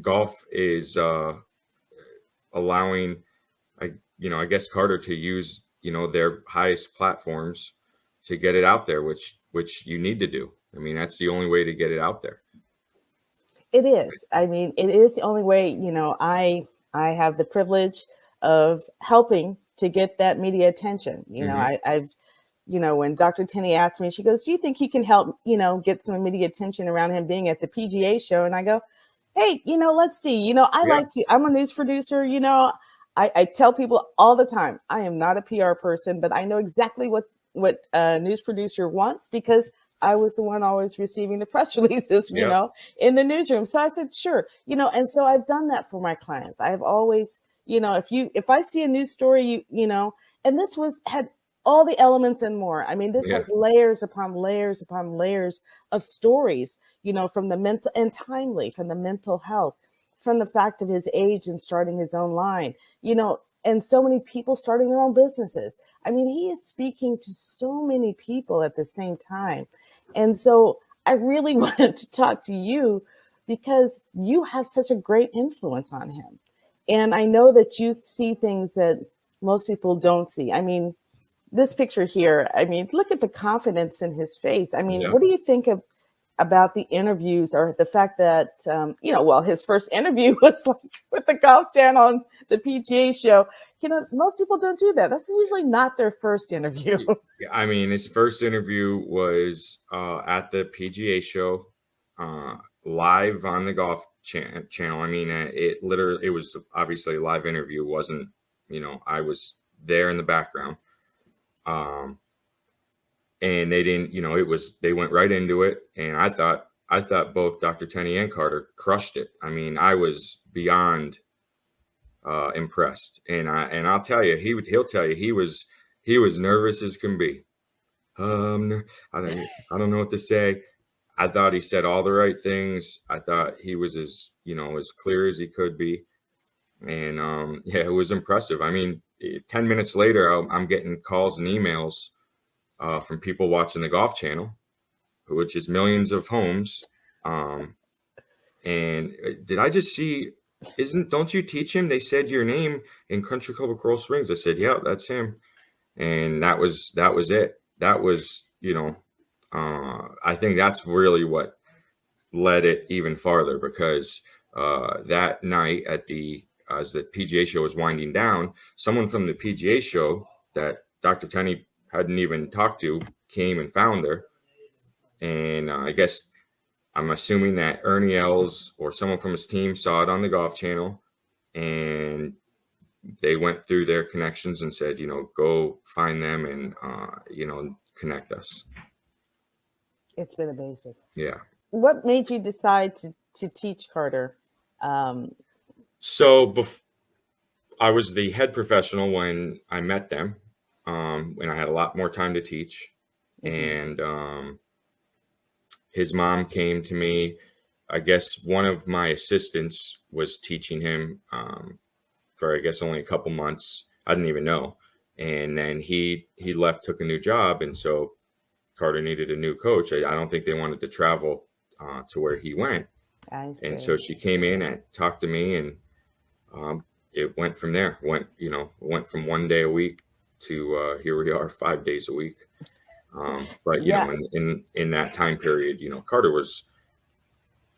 Speaker 9: golf is allowing, I guess Carter to use, their highest platforms to get it out there, which you need to do. I mean, that's the only way to get it out there.
Speaker 15: It is. I mean, it is the only way. I have the privilege of helping to get that media attention. I've when Dr. Tenney asked me, she goes, "Do you think you can help, get some media attention around him being at the PGA show?" And I go, "Hey, let's see. I'm a news producer. I tell people all the time, I am not a PR person, but I know exactly what a news producer wants because I was the one always receiving the press releases, in the newsroom." So I said, sure, and so I've done that for my clients. I've always, if I see a news story, and this had all the elements and more. I mean, this has layers upon layers upon layers of stories, from the mental and timely, from the mental health, from the fact of his age and starting his own line, and so many people starting their own businesses. I mean, he is speaking to so many people at the same time. And so I really wanted to talk to you because you have such a great influence on him. And I know that you see things that most people don't see. I mean, this picture here, I mean, look at the confidence in his face. I mean, what do you think about the interviews or the fact that, his first interview was like with the Golf Channel and the PGA Show. Most people don't do that. That's usually not their first interview.
Speaker 9: I mean, his first interview was at the PGA Show, live on the Golf Channel. I mean, it was obviously a live interview. It wasn't, I was there in the background. And they didn't, they went right into it. And I thought both Dr. Tenney and Carter crushed it. I mean, I was beyond impressed. And I'll tell you, he'll tell you he was nervous as can be. I don't know what to say. I thought he said all the right things. I thought he was as clear as he could be. And it was impressive. I mean, 10 minutes later, I'm getting calls and emails from people watching the Golf Channel, which is millions of homes. And did I just see, don't you teach him? They said your name in Country Club of Coral Springs. I said, yeah, that's him. And that was it. That was, I think that's really what led it even farther because that night as the PGA Show was winding down, someone from the PGA Show that Dr. Tenney hadn't even talked to came and found her. And I guess I'm assuming that Ernie Els or someone from his team saw it on the Golf Channel and they went through their connections and said, go find them and, connect us.
Speaker 15: It's been amazing.
Speaker 9: Yeah.
Speaker 15: What made you decide to teach Carter?
Speaker 9: So I was the head professional when I met them, when I had a lot more time to teach. And his mom came to me. I guess one of my assistants was teaching him for, I guess, only a couple months. I didn't even know. And then he left, took a new job. And so Carter needed a new coach. I don't think they wanted to travel to where he went. And so she came in and talked to me and it went from there. Went from 1 day a week to here we are 5 days a week. But you know, in that time period, Carter was,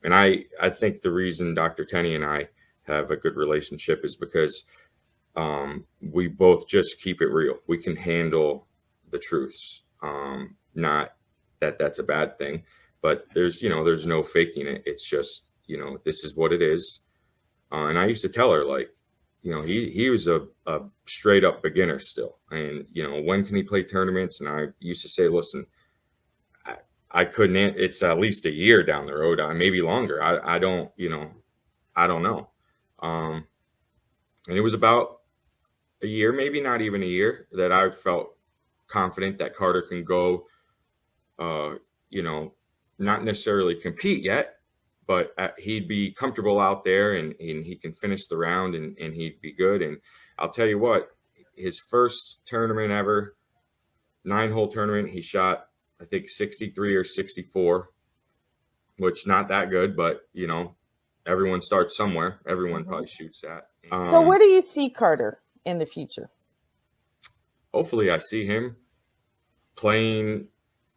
Speaker 9: and I think the reason Dr. Tenney and I have a good relationship is because we both just keep it real. We can handle the truths. Not that that's a bad thing, but there's no faking it. It's just, this is what it is. And I used to tell her, like, he was a straight up beginner still. And, when can he play tournaments? And I used to say, listen, I couldn't, it's at least a year down the road, maybe longer. I don't know. And it was about a year, maybe not even a year, that I felt confident that Carter can go, not necessarily compete yet, but he'd be comfortable out there and he can finish the round and he'd be good. And I'll tell you what, his first tournament ever, 9-hole tournament, he shot, I think 63 or 64, which not that good, but everyone starts somewhere. Everyone probably shoots that.
Speaker 15: So where do you see Carter in the future?
Speaker 9: Hopefully I see him playing,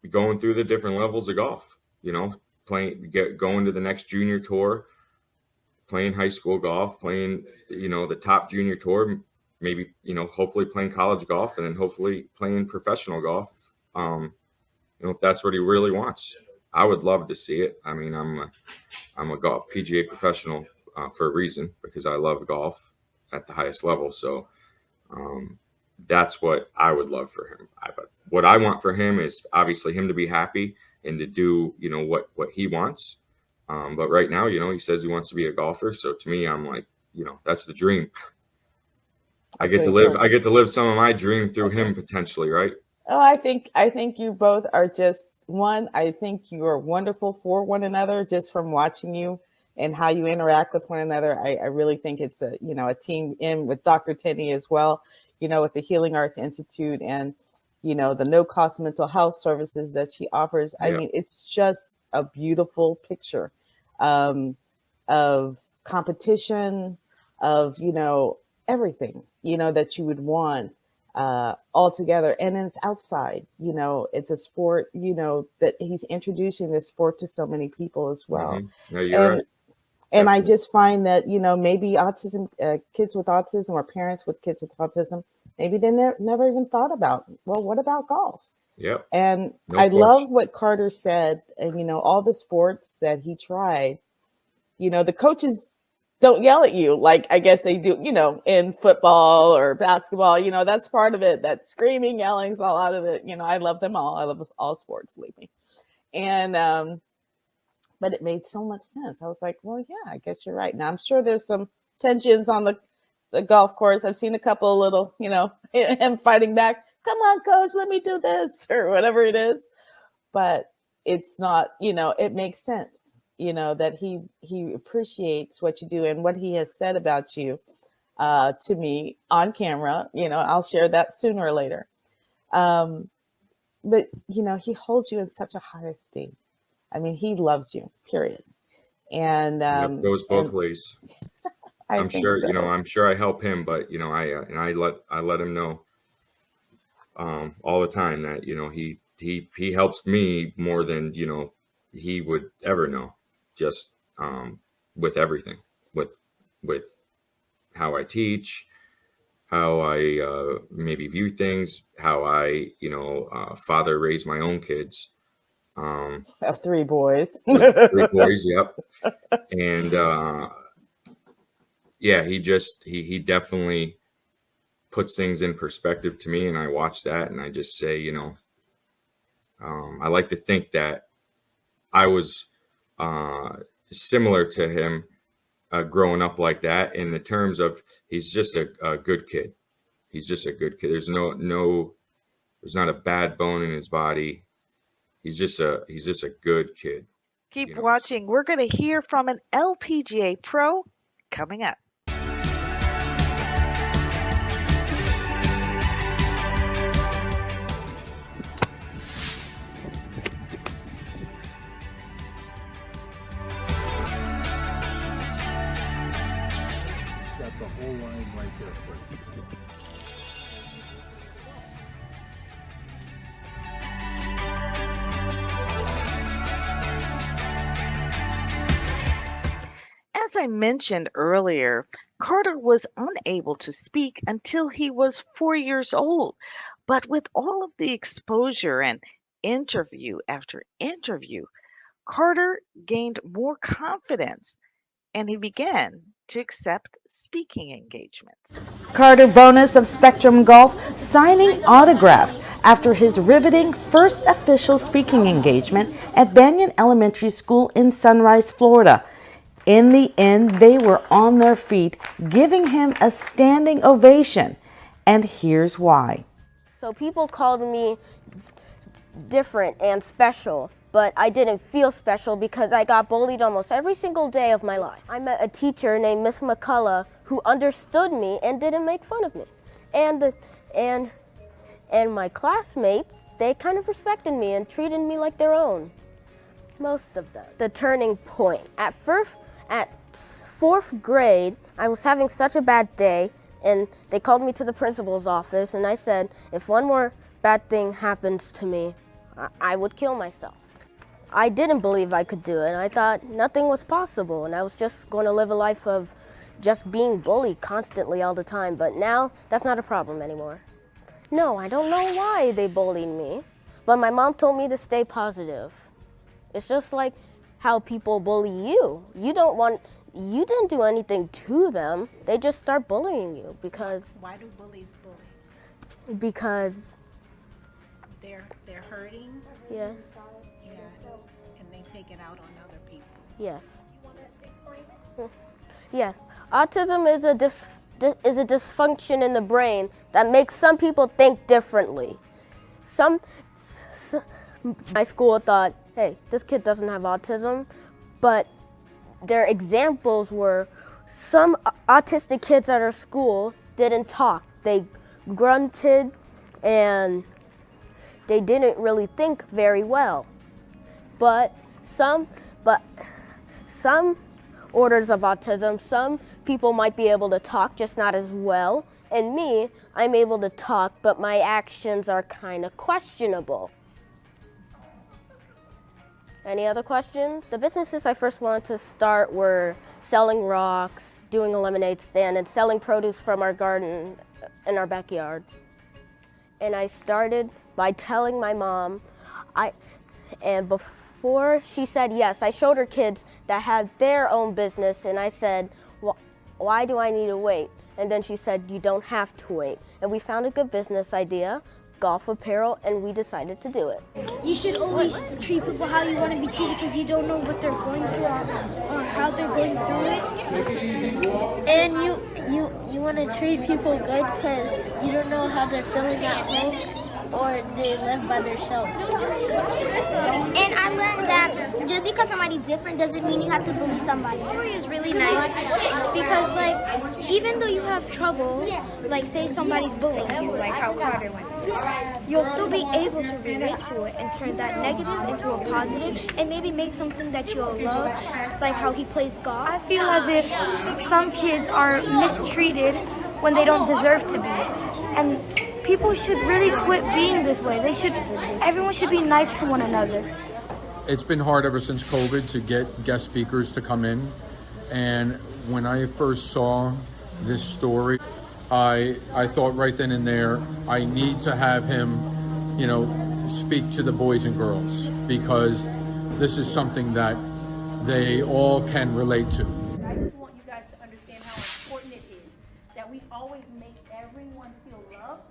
Speaker 9: going through the different levels of golf, you know, going to the next junior tour, playing high school golf, playing, you know, the top junior tour, maybe, you know, hopefully playing college golf, and then hopefully playing professional golf. You know, if that's what he really wants, I would love to see it. I mean, I'm a golf PGA professional for a reason, because I love golf at the highest level. So that's what I would love for him. But what I want for him is obviously him to be happy and to do, you know, what he wants. But right now, you know, he says he wants to be a golfer. So to me, I'm like, you know, that's the dream. I get to live some of my dream through him potentially, right?
Speaker 15: Oh, I think you both are just one. I think you are wonderful for one another, just from watching you and how you interact with one another. I really think it's a, you know, a team in with Dr. Tenney as well, you know, with the Healing Arts Institute and, you know, the no-cost mental health services that she offers. I mean, it's just a beautiful picture of competition, of, you know, everything, you know, that you would want all together. And it's outside, you know, it's a sport, you know, that he's introducing this sport to so many people as well.
Speaker 9: No, you're right.
Speaker 15: And I just find that, you know, maybe autism, kids with autism or parents with kids with autism, maybe they never even thought about, well, what about golf?
Speaker 9: Yep.
Speaker 15: And I love what Carter said, and, you know, all the sports that he tried, you know, the coaches don't yell at you like I guess they do, you know, in football or basketball, you know, that's part of it. That screaming, yelling is all out of it. You know, I love them all. I love all sports, believe me. And, but it made so much sense. I was like, well, yeah, I guess you're right. Now, I'm sure there's some tensions on the golf course. I've seen a couple of little, you know, him fighting back. Come on, coach, let me do this or whatever it is. But it's not, you know, it makes sense, you know, that he appreciates what you do and what he has said about you to me on camera. You know, I'll share that sooner or later. But, you know, he holds you in such a high esteem. I mean, he loves you, period. And
Speaker 9: it goes both ways. I'm sure,
Speaker 15: so.
Speaker 9: You know, I'm sure I help him, but, you know, I let him know all the time that, you know, he helps me more than, you know, he would ever know, just with everything, with how I teach, how I maybe view things, how I, you know, father raised my own kids.
Speaker 15: I have 3 boys.
Speaker 9: 3 boys, yep. And yeah, he definitely puts things in perspective to me, and I watch that and I just say, you know, I like to think that I was similar to him growing up like that, in the terms of he's just a good kid. He's just a good kid. There's not a bad bone in his body. He's just a good kid.
Speaker 1: Keep watching. We're going to hear from an LPGA Pro coming up.
Speaker 4: Got the whole line right there for you.
Speaker 1: As I mentioned earlier, Carter was unable to speak until he was 4 years old. But with all of the exposure and interview after interview, Carter gained more confidence and he began to accept speaking engagements. Carter Bonus of Spectrum Golf signing autographs after his riveting first official speaking engagement at Banyan Elementary School in Sunrise, Florida. In the end, they were on their feet, giving him a standing ovation. And here's why.
Speaker 6: So people called me different and special, but I didn't feel special because I got bullied almost every single day of my life. I met a teacher named Miss McCullough who understood me and didn't make fun of me. And my classmates, they kind of respected me and treated me like their own. Most of them. The turning point. At
Speaker 16: 4th grade, I was having such a bad day, and they called me to the principal's office, and I said, if one more bad thing happens to me, I would kill myself. I didn't believe I could do it. I thought nothing was possible, and I was just going to live a life of just being bullied constantly all the time. But now, that's not a problem anymore. No, I don't know why they bullied me, but my mom told me to stay positive. It's just like how people bully you. You didn't do anything to them. They just start bullying you because...
Speaker 10: Why do bullies bully?
Speaker 16: Because...
Speaker 10: They're hurting?
Speaker 16: Yes.
Speaker 10: Yeah, and they take it out on other people.
Speaker 16: Yes. Yes. Autism is a dysfunction in the brain that makes some people think differently. My school thought, hey, this kid doesn't have autism, but their examples were some autistic kids at our school didn't talk. They grunted and they didn't really think very well. But some orders of autism, some people might be able to talk, just not as well. And me, I'm able to talk, but my actions are kind of questionable. Any other questions? The businesses I first wanted to start were selling rocks, doing a lemonade stand, and selling produce from our garden in our backyard. And I started by telling my mom, and before she said yes, I showed her kids that had their own business, and I said, why do I need to wait? And then she said, you don't have to wait. And we found a good business idea, golf apparel, and we decided to do it.
Speaker 17: You should always treat people how you want to be treated because you don't know what they're going through or how they're going through it. And you want to treat people good because you don't know how they're feeling at home or they live by themselves.
Speaker 18: And I learned that just because somebody's different doesn't mean you have to bully somebody.
Speaker 17: The story is really nice because, like, even though you have trouble, like, say somebody's bullying you, like how Carter went, you'll still be able to relate to it and turn that negative into a positive and maybe make something that you'll love, like how he plays golf.
Speaker 19: I feel as if some kids are mistreated when they don't deserve to be. And people should really quit being this way. Everyone should be nice to one another.
Speaker 20: It's been hard ever since COVID to get guest speakers to come in. And when I first saw this story, I thought right then and there, I need to have him, speak to the boys and girls because this is something that they all can relate to.
Speaker 10: I just want you guys to understand how important it is that we always make everyone feel loved,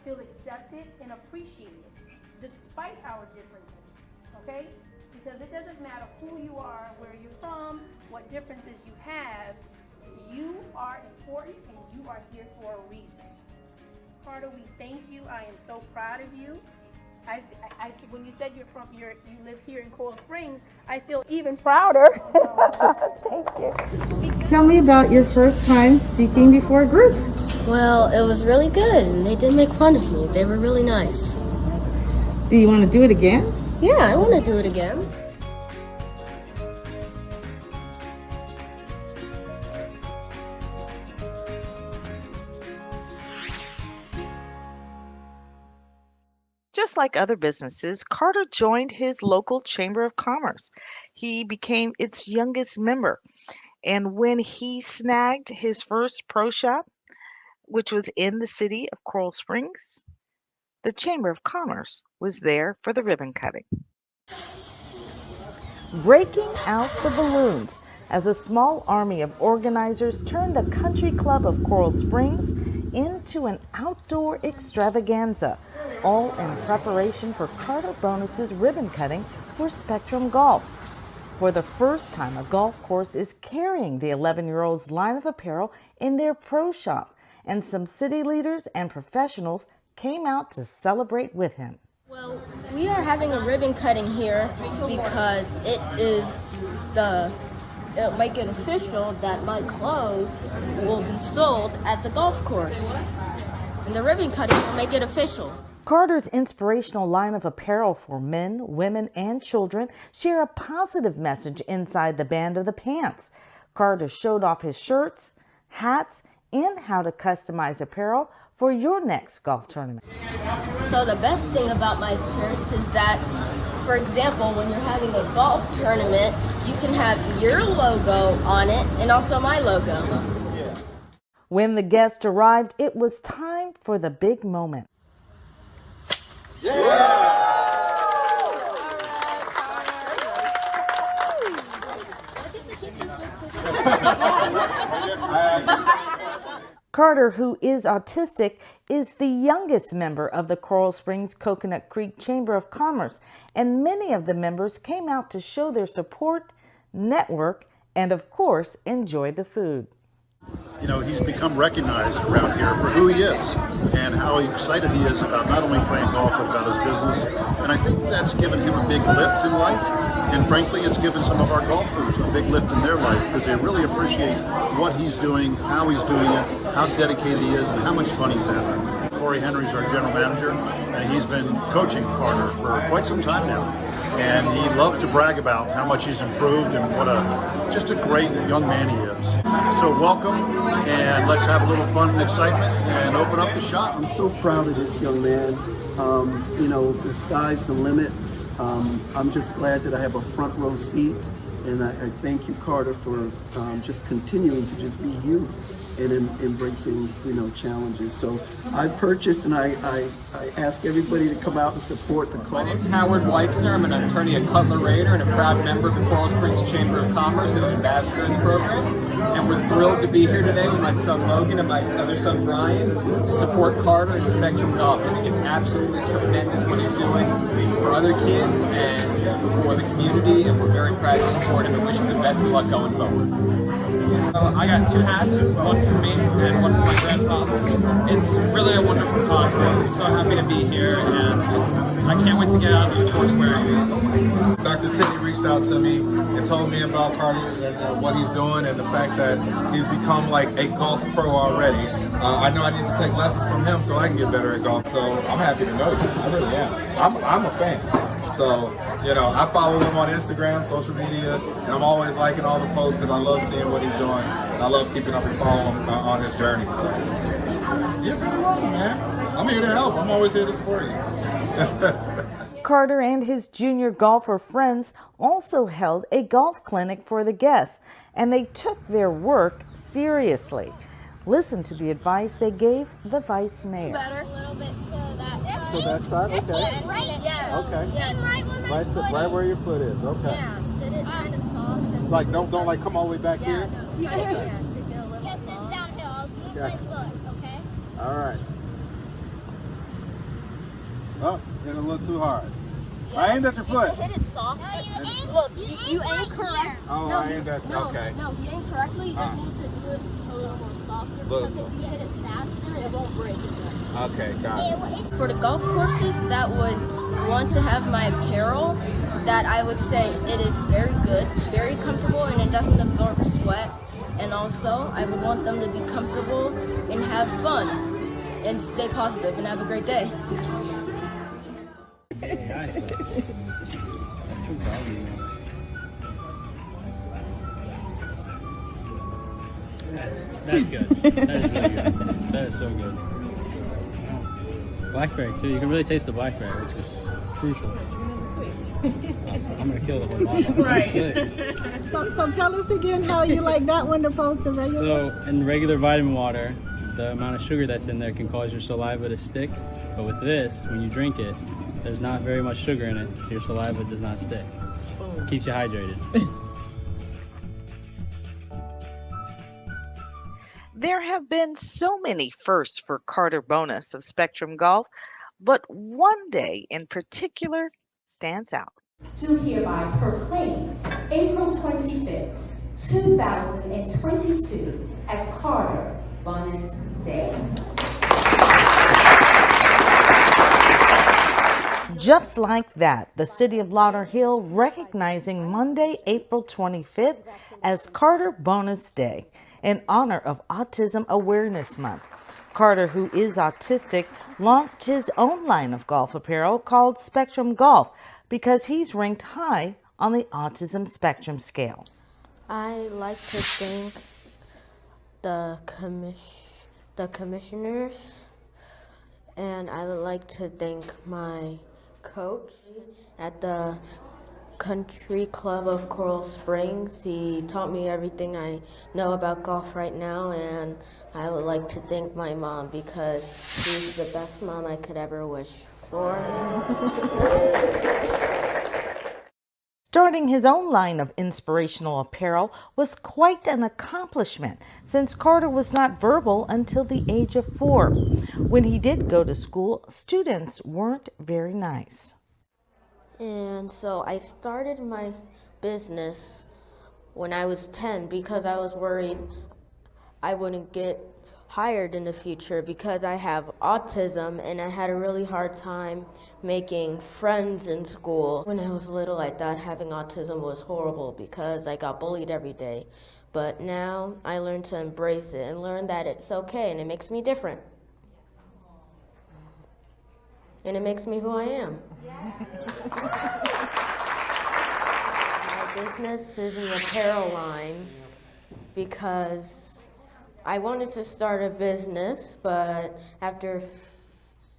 Speaker 10: feel accepted, and appreciated, despite our differences, okay? Because it doesn't matter who you are, where you're from, what differences you have, you are important and you are here for a reason. Carter, we thank you. I am so proud of you. When you said you live here in Coral Springs, I feel even prouder. Thank you.
Speaker 21: Tell me about your first time speaking before a group.
Speaker 22: Well, it was really good, and they didn't make fun of me. They were really nice.
Speaker 21: Do you want to do it again?
Speaker 22: Yeah, I want to do it again.
Speaker 1: Just like other businesses, Carter joined his local Chamber of Commerce. He became its youngest member. And when he snagged his first pro shop, which was in the city of Coral Springs, the Chamber of Commerce was there for the ribbon cutting.
Speaker 15: Breaking out the balloons as a small army of organizers turned the country club of Coral Springs into an outdoor extravaganza, all in preparation for Carter Bonus's ribbon cutting for Spectrum Golf. For the first time, a golf course is carrying the 11-year-old's line of apparel in their pro shop, and some city leaders and professionals came out to celebrate with him.
Speaker 22: Well, we are having a ribbon cutting here because it'll make it official that my clothes will be sold at the golf course. And the ribbon cutting will make it official.
Speaker 15: Carter's inspirational line of apparel for men, women, and children share a positive message inside the band of the pants.
Speaker 21: Carter showed off his shirts, hats, and how to customize apparel for your next golf tournament.
Speaker 22: So the best thing about my shirts is that, for example, when you're having a golf tournament, you can have your logo on it and also my logo.
Speaker 21: When the guests arrived, it was time for the big moment. Carter, who is autistic, is the youngest member of the Coral Springs Coconut Creek Chamber of Commerce, and many of the members came out to show their support, network, and of course, enjoy the food.
Speaker 2: You know, he's become recognized around here for who he is and how excited he is about not only playing golf but about his business. And I think that's given him a big lift in life. And frankly, it's given some of our golfers a big lift in their life because they really appreciate what he's doing, how he's doing it, how dedicated he is, and how much fun he's having. Corey Henry's our general manager, and he's been coaching Carter for quite some time now. And he loves to brag about how much he's improved and what just a great young man he is. So welcome, and let's have a little fun and excitement and open up the shop.
Speaker 3: I'm so proud of this young man. You know, the sky's the limit. I'm just glad that I have a front row seat, and I thank you, Carter, for just continuing to just be you and embracing, you know, challenges. So I purchased, and I ask everybody to come out and support the cause.
Speaker 4: My name's Howard Weitzner. I'm an attorney at Cutler Raider and a proud member of the Coral Springs Chamber of Commerce and an ambassador in the program. And we're thrilled to be here today with my son Logan and my other son Brian to support Carter and Spectrum Golf. I think it's absolutely tremendous what he's doing for other kids and for the community, and we're very proud to support him and wish him the best of luck going forward. I got two hats, one for me and one for my grandfather. It's really a wonderful cause. I'm so happy to be here, and I can't wait to get out of the course wearing these.
Speaker 23: Dr. Teddy reached out to me and told me about Carter and what he's doing and the fact that he's become like a golf pro already. I know I need to take lessons from him so I can get better at golf, so I'm happy to know you. I really am. I'm a fan. So, you know, I follow him on Instagram, social media, and I'm always liking all the posts because I love seeing what he's doing, and I love keeping up and following him on his journey. So, you're very welcome, man. I'm here to help. I'm always here to support you.
Speaker 21: Carter and his junior golfer friends also held a golf clinic for the guests, and they took their work seriously. Listen to the advice they gave the vice mayor.
Speaker 18: Better. A little bit to that side.
Speaker 2: To that side? Okay.
Speaker 18: Right? Yeah.
Speaker 2: Okay.
Speaker 18: Yeah.
Speaker 2: Right where your foot is. Okay.
Speaker 18: Yeah. Did it kind of soft.
Speaker 2: Like don't like come all the way back here?
Speaker 18: No. Yeah, to get a little soft. Sit downhill. I'll move my foot, okay?
Speaker 2: All right. Oh, hit a little too hard.
Speaker 18: Yeah.
Speaker 2: I aimed at your foot.
Speaker 18: Hit it soft. Look, you aim correct.
Speaker 2: Oh,
Speaker 18: no,
Speaker 2: I aimed at, okay.
Speaker 18: No, you aim correctly. You just need to do it a little more softer. Because if you hit it faster, it won't break.
Speaker 2: Okay, got it.
Speaker 22: For the golf courses that would want to have my apparel, that I would say it is very good, very comfortable, and it doesn't absorb sweat. And also, I would want them to be comfortable and have fun and stay positive and have a great day.
Speaker 4: That's good. That is really good. That is so good. Blackberry too. You can really taste the blackberry, which is crucial. I'm gonna kill the whole bottle.
Speaker 8: Right. So tell us again how you like that one opposed to regular.
Speaker 4: So in regular vitamin water, the amount of sugar that's in there can cause your saliva to stick. But with this, when you drink it, there's not very much sugar in it, so your saliva does not stick. Keeps you hydrated.
Speaker 1: There have been so many firsts for Carter Bonus of Spectrum Golf, but one day in particular stands out.
Speaker 24: Do hereby proclaim April 25th, 2022 as Carter Bonus Day.
Speaker 21: Just like that, the city of Lauderhill recognizing Monday, April 25th as Carter Bonus Day in honor of Autism Awareness Month. Carter, who is autistic, launched his own line of golf apparel called Spectrum Golf because he's ranked high on the autism spectrum scale.
Speaker 16: I like to thank the commissioners, and I would like to thank my coach at the Country Club of Coral Springs. He taught me everything I know about golf right now, and I would like to thank my mom because she's the best mom I could ever wish for.
Speaker 21: Starting his own line of inspirational apparel was quite an accomplishment since Carter was not verbal until the age of 4. When he did go to school, students weren't very nice.
Speaker 16: And so I started my business when I was 10 because I was worried I wouldn't get hired in the future because I have autism and I had a really hard time making friends in school. When I was little, I thought having autism was horrible because I got bullied every day. But now I learned to embrace it and learn that it's okay and it makes me different. And it makes me who I am. My business is an apparel line because I wanted to start a business, but after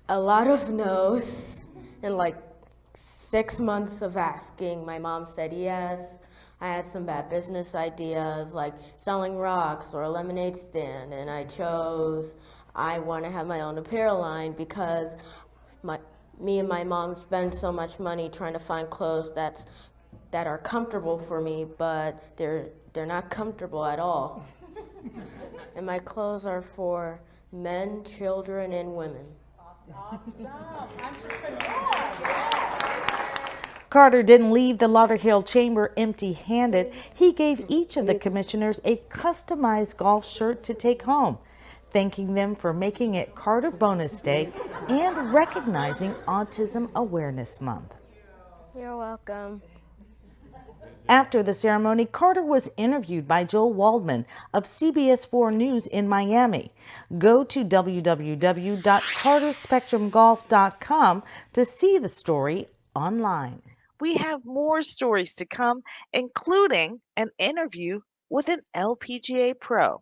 Speaker 16: a lot of no's and like 6 months of asking, my mom said yes. I had some bad business ideas like selling rocks or a lemonade stand, and I chose I want to have my own apparel line because me and my mom spend so much money trying to find clothes that are comfortable for me, but they're not comfortable at all. And my clothes are for men, children, and women.
Speaker 21: Awesome. Carter didn't leave the Lauderhill Chamber empty-handed. He gave each of the commissioners a customized golf shirt to take home, thanking them for making it Carter Bonus Day and recognizing Autism Awareness Month.
Speaker 16: You're welcome.
Speaker 21: After the ceremony, Carter was interviewed by Joel Waldman of CBS 4 News in Miami. Go to www.carterspectrumgolf.com to see the story online.
Speaker 1: We have more stories to come, including an interview with an LPGA Pro.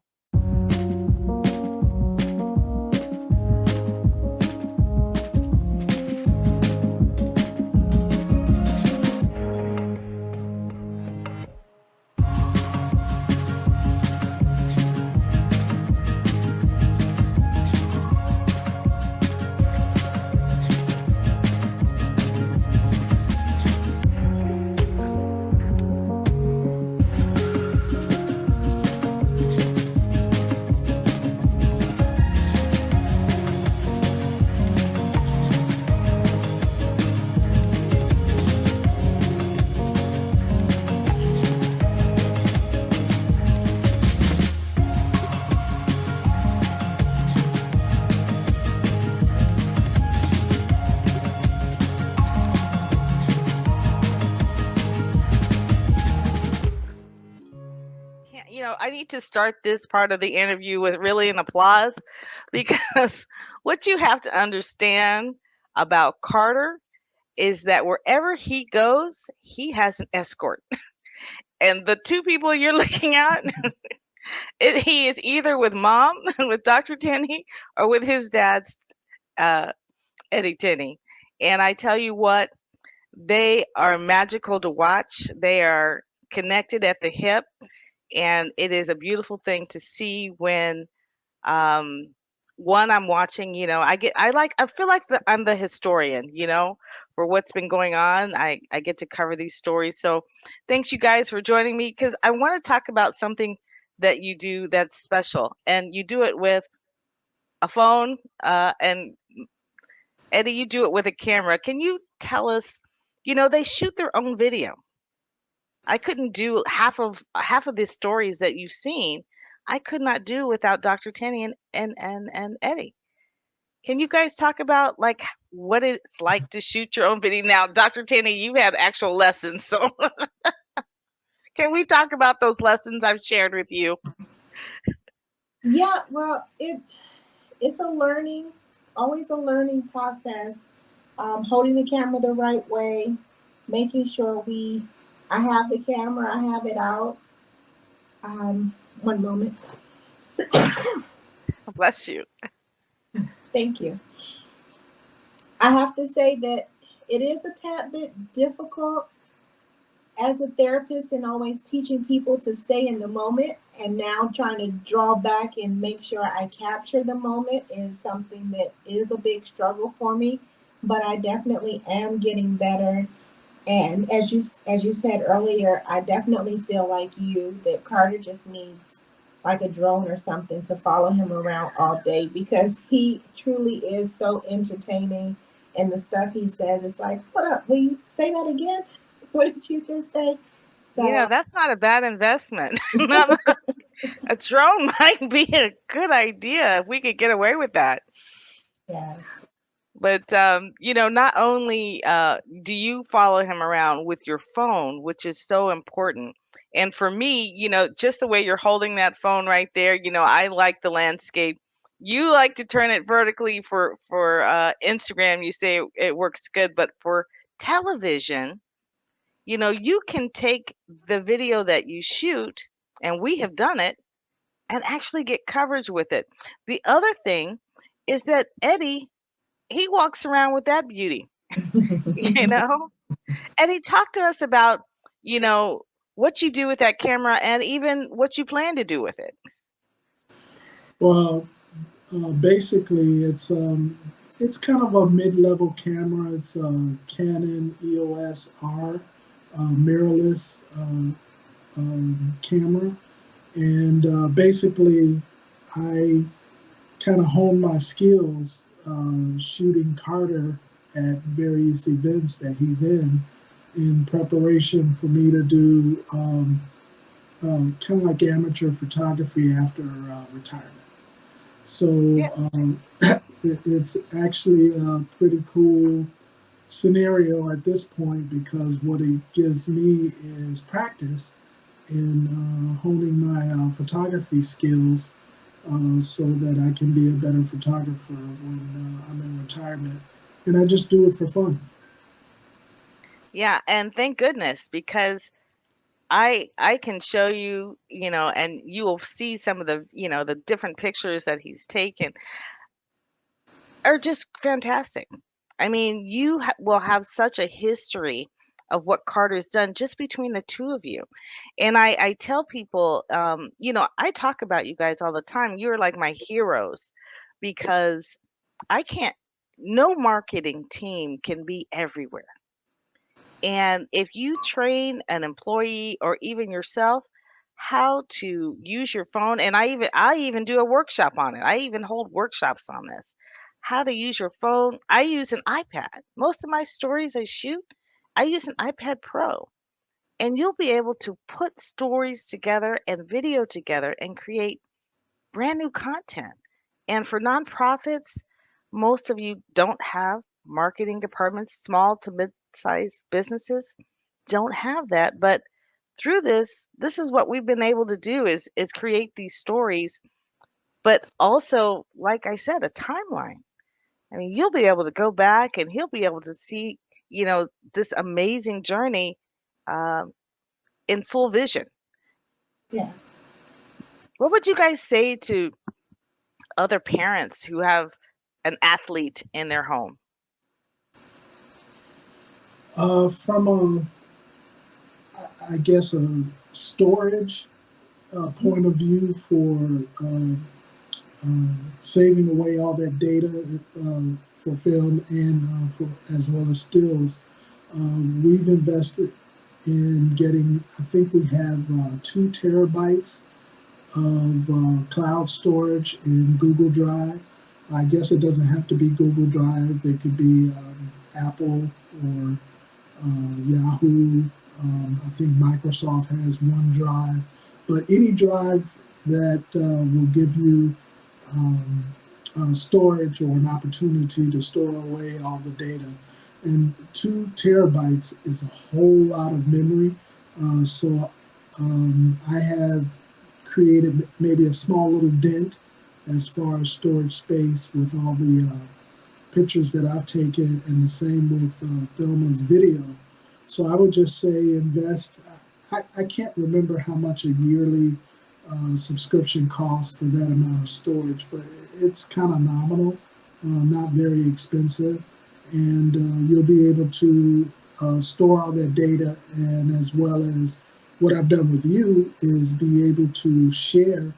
Speaker 1: I need to start this part of the interview with really an applause because what you have to understand about Carter is that wherever he goes, he has an escort. And the two people you're looking at, he is either with mom, with Dr. Tenney, or with his dad's Eddie Tenney. And I tell you what, they are magical to watch. They are connected at the hip. And it is a beautiful thing to see when one I'm watching, I feel like I'm the historian, for what's been going on. I get to cover these stories. So thanks you guys for joining me because I want to talk about something that you do that's special, and you do it with a phone and Eddie, you do it with a camera. Can you tell us, they shoot their own video. I couldn't do half of the stories that you've seen. I could not do without Dr. Tenney and Eddie. Can you guys talk about like what it's like to shoot your own video? Now, Dr. Tenney, you have actual lessons, so can we talk about those lessons I've shared with you?
Speaker 8: Yeah, well, it's always a learning process. Holding the camera the right way, making sure I have the camera, I have it out, One moment.
Speaker 1: Bless you.
Speaker 8: Thank you. I have to say that it is a tad bit difficult as a therapist and always teaching people to stay in the moment, and now trying to draw back and make sure I capture the moment is something that is a big struggle for me, but I definitely am getting better. And as you said earlier, I definitely feel like you that Carter just needs like a drone or something to follow him around all day, because he truly is so entertaining, and the stuff he says, it's like, what up? Will you say that again? What did you just say?
Speaker 1: Yeah,
Speaker 8: So
Speaker 1: that's not a bad investment. A drone might be a good idea if we could get away with that.
Speaker 8: yeah.
Speaker 1: But not only do you follow him around with your phone, which is so important. And for me, just the way you're holding that phone right there, I like the landscape. You like to turn it vertically for Instagram. You say it works good, but for television, you can take the video that you shoot, and we have done it, and actually get coverage with it. The other thing is that Eddie, he walks around with that beauty, you know? And he talked to us about, what you do with that camera and even what you plan to do with it.
Speaker 5: Well, basically, it's kind of a mid-level camera. It's a Canon EOS R mirrorless camera, and basically, I kind of honed my skills shooting Carter at various events that he's in preparation for me to do kind of like amateur photography after retirement. So it's actually a pretty cool scenario at this point, because what it gives me is practice in honing my photography skills so that I can be a better photographer when I'm in retirement. And I just do it for fun.
Speaker 1: Yeah, and thank goodness, because I can show you, and you will see some of the, the different pictures that he's taken are just fantastic. I mean, you will have such a history of what Carter's done just between the two of you. And I tell people, I talk about you guys all the time. You're like my heroes, because no marketing team can be everywhere. And if you train an employee or even yourself how to use your phone, and I even do a workshop on it. I even hold workshops on this. How to use your phone. I use an iPad. Most of my stories I shoot, I use an iPad Pro. And you'll be able to put stories together and video together and create brand new content. And for nonprofits, most of you don't have marketing departments. Small to mid-sized businesses don't have that. But through this is what we've been able to do is create these stories, but also, like I said, a timeline. I mean, you'll be able to go back and he'll be able to see, this amazing journey in full vision.
Speaker 8: Yeah.
Speaker 1: What would you guys say to other parents who have an athlete in their home?
Speaker 5: From I guess a storage point of view for saving away all that data for film and as well as stills, we've invested in getting, I think we have 2 terabytes of cloud storage in Google Drive. I guess it doesn't have to be Google Drive. It could be Apple or Yahoo. I think Microsoft has OneDrive, but any drive that will give you storage or an opportunity to store away all the data. And 2 terabytes is a whole lot of memory. So I have created maybe a small little dent as far as storage space with all the pictures that I've taken, and the same with Thelma's video. So I would just say invest. I can't remember how much a yearly subscription cost for that amount of storage, but it's kind of nominal, not very expensive, and you'll be able to store all that data, and as well as what I've done with you is be able to share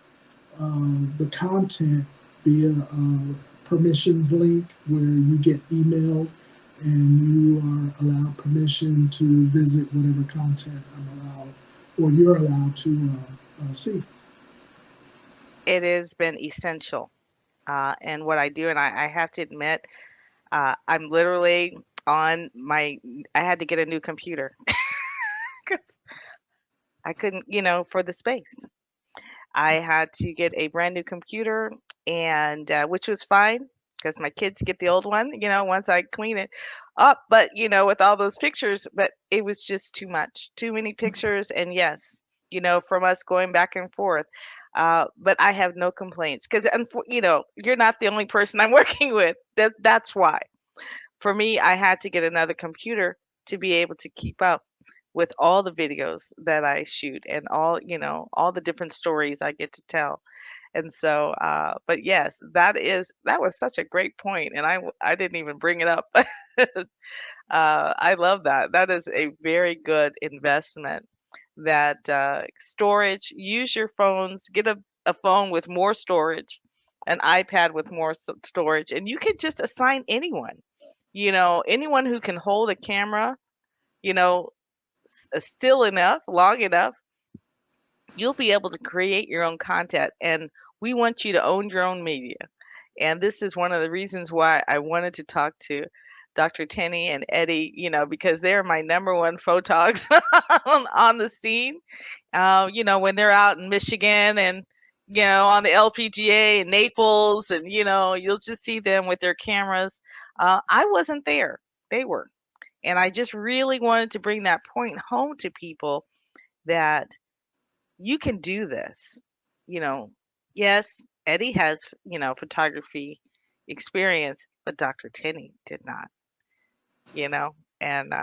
Speaker 5: the content via a permissions link where you get emailed and you are allowed permission to visit whatever content I'm allowed or you're allowed to see.
Speaker 1: It has been essential. And what I do, and I have to admit, I'm literally on I had to get a new computer because I couldn't, for the space. I had to get a brand new computer, and which was fine because my kids get the old one, once I clean it up. But, with all those pictures, but it was just too much, too many pictures. And yes, from us going back and forth. But I have no complaints because, you're not the only person I'm working with. That's why. For me, I had to get another computer to be able to keep up with all the videos that I shoot and all the different stories I get to tell. And so, but yes, that was such a great point, and I didn't even bring it up. I love that. That is a very good investment. That storage, use your phones, get a phone with more storage, an iPad with more storage, and you can just assign anyone, anyone who can hold a camera, still enough, long enough, you'll be able to create your own content. And we want you to own your own media. And this is one of the reasons why I wanted to talk to Dr. Tenney and Eddie, because they're my number one photogs on the scene. When they're out in Michigan and, on the LPGA in Naples, and, you'll just see them with their cameras. I wasn't there. They were. And I just really wanted to bring that point home to people that you can do this. Yes, Eddie has, photography experience, but Dr. Tenney did not, and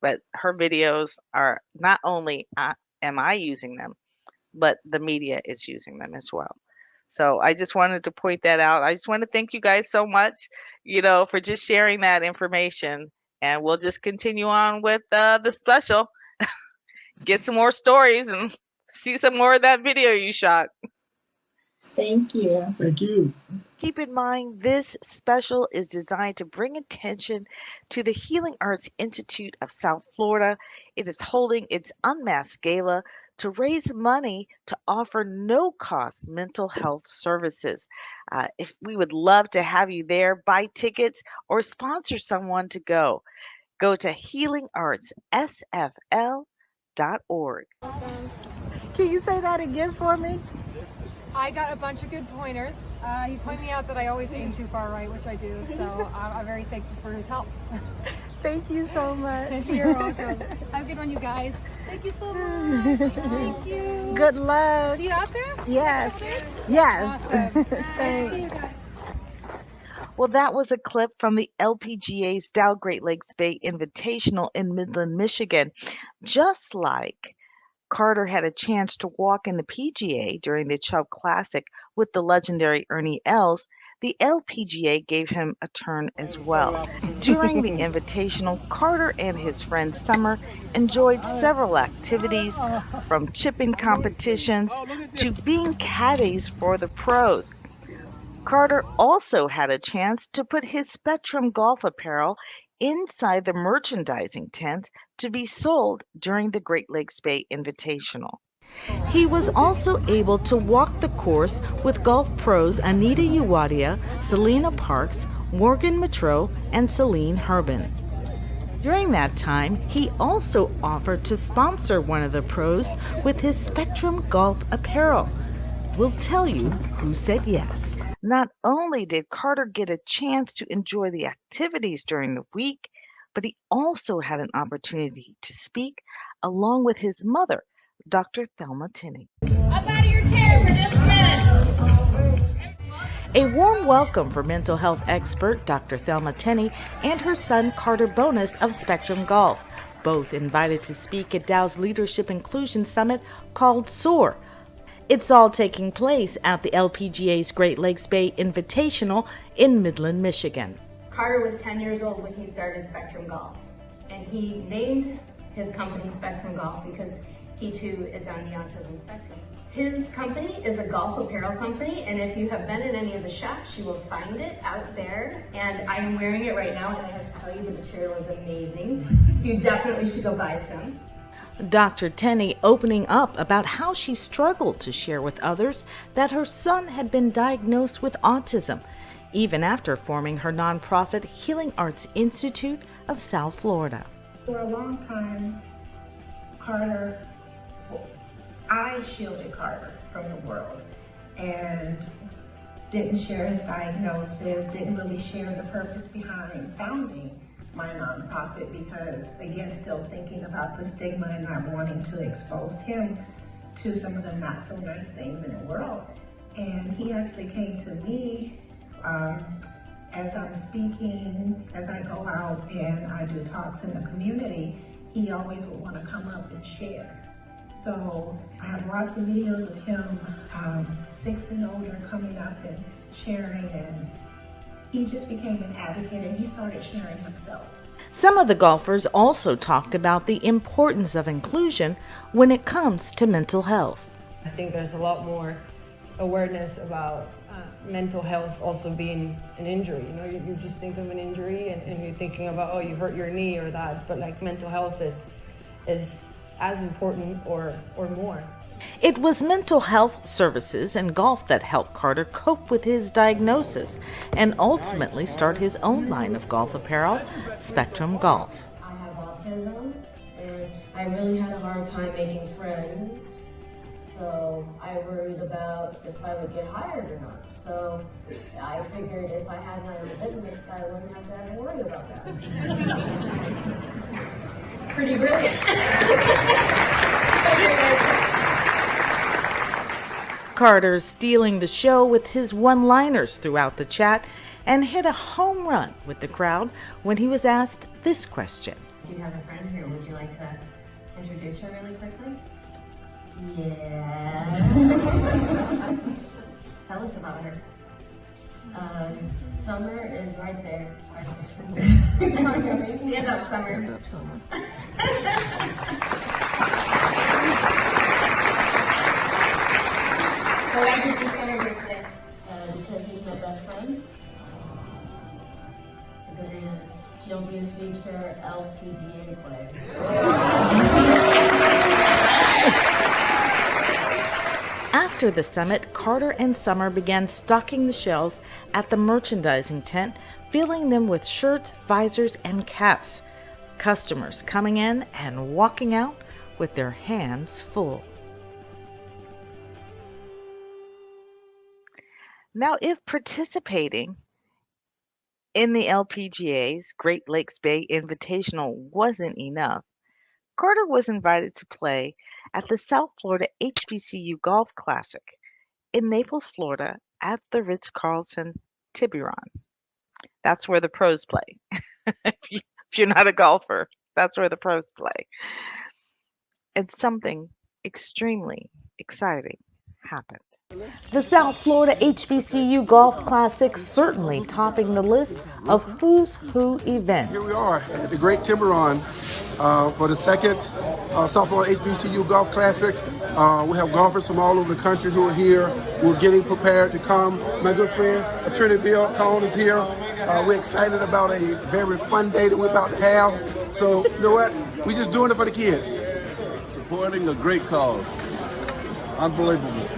Speaker 1: but her videos are not only am I using them, but the media is using them as well. So I just wanted to point that out. I just want to thank you guys so much, for just sharing that information. And we'll just continue on with the special, get some more stories and see some more of that video you shot.
Speaker 8: Thank you.
Speaker 5: Thank you.
Speaker 1: Keep in mind, this special is designed to bring attention to the Healing Arts Institute of South Florida. It is holding its Unmasked Gala to raise money to offer no-cost mental health services. If we would love to have you there, buy tickets or sponsor someone to go. Go to healingartssfl.org.
Speaker 21: Can you say that again for me?
Speaker 7: I got a bunch of good pointers. He pointed me out that I always aim too far right, which I do, so I'm very thankful for his help.
Speaker 21: Thank you so much.
Speaker 7: You're welcome. Have a good one, you guys. Thank you so much. Thank you.
Speaker 21: Good luck.
Speaker 7: See you out there?
Speaker 21: Yes. Yes.
Speaker 7: Awesome.
Speaker 21: Thanks.
Speaker 7: See you guys.
Speaker 1: Well, that was a clip from the LPGA's Dow Great Lakes Bay Invitational in Midland, Michigan. Just like Carter had a chance to walk in the PGA during the Chubb Classic with the legendary Ernie Els, the LPGA gave him a turn as well. During the Invitational, Carter and his friend Summer enjoyed several activities, from chipping competitions to being caddies for the pros. Carter also had a chance to put his Spectrum golf apparel inside the merchandising tent to be sold during the Great Lakes Bay Invitational. He was also able to walk the course with golf pros Anita Uwadia, Selena Parks, Morgan Matreau, and Celine Herbin. During that time, he also offered to sponsor one of the pros with his Spectrum golf apparel. We'll tell you who said yes. Not only did Carter get a chance to enjoy the activities during the week, but he also had an opportunity to speak along with his mother, Dr. Thelma Tenney.
Speaker 11: Up out of your chair for just a minute.
Speaker 21: A warm welcome for mental health expert Dr. Thelma Tenney and her son Carter Bonus of Spectrum Golf, both invited to speak at Dow's Leadership Inclusion Summit called SOAR. It's all taking place at the LPGA's Great Lakes Bay Invitational in Midland, Michigan.
Speaker 9: Carter was 10 years old when he started Spectrum Golf, and he named his company Spectrum Golf because he too is on the autism spectrum. His company is a golf apparel company, and if you have been in any of the shops, you will find it out there. And I am wearing it right now, and I have to tell you the material is amazing. So you definitely should go buy some.
Speaker 21: Dr. Tenney opening up about how she struggled to share with others that her son had been diagnosed with autism, even after forming her nonprofit Healing Arts Institute of South Florida.
Speaker 8: For a long time, I shielded Carter from the world and didn't share his diagnosis, didn't really share the purpose behind founding my nonprofit because, again, still thinking about the stigma and not wanting to expose him to some of the not so nice things in the world. And he actually came to me as I'm speaking, as I go out and I do talks in the community, he always would want to come up and share. So I have lots of videos of him, 6 and older, coming up and sharing, and he just became an advocate and he started sharing himself.
Speaker 21: Some of the golfers also talked about the importance of inclusion when it comes to mental health.
Speaker 12: I think there's a lot more awareness about mental health also being an injury. You know, you just think of an injury and you're thinking about, oh, you hurt your knee or that, but like mental health is as important or more.
Speaker 21: It was mental health services and golf that helped Carter cope with his diagnosis and ultimately start his own line of golf apparel, Spectrum Golf.
Speaker 6: I have autism and I really had a hard time making friends. So I worried about if I would get hired or not. So I figured if I had my own business, I wouldn't have to ever worry about that.
Speaker 9: Pretty brilliant.
Speaker 21: Carter stealing the show with his one-liners throughout the chat and hit a home run with the crowd when he was asked this question.
Speaker 6: Do you have a friend here? Would you like to introduce her really quickly? Yeah. Tell us about her. Summer is right there. Come on, stand up, Summer.
Speaker 13: Stand up, Summer.
Speaker 6: So why did you say this today? Because he's my best friend. It's a good answer. She'll be a future LPGA player.
Speaker 21: After the summit, Carter and Summer began stocking the shelves at the merchandising tent, filling them with shirts, visors, and caps. Customers coming in and walking out with their hands full. Now, if participating in the LPGA's Great Lakes Bay Invitational wasn't enough, Carter was invited to play at the South Florida HBCU Golf Classic in Naples, Florida at the Ritz-Carlton Tiburon. That's where the pros play. If you're not a golfer, that's where the pros play. And something extremely exciting happened. The South Florida HBCU Golf Classic certainly topping the list of Who's Who events.
Speaker 14: Here we are at the Great Tiburon for the second South Florida HBCU Golf Classic. We have golfers from all over the country who are here. We're getting prepared to come. My good friend, Attorney Bill Cohn is here. We're excited about a very fun day that we're about to have. So, you know what? We're just doing it for the kids.
Speaker 2: Supporting a great cause. Unbelievable.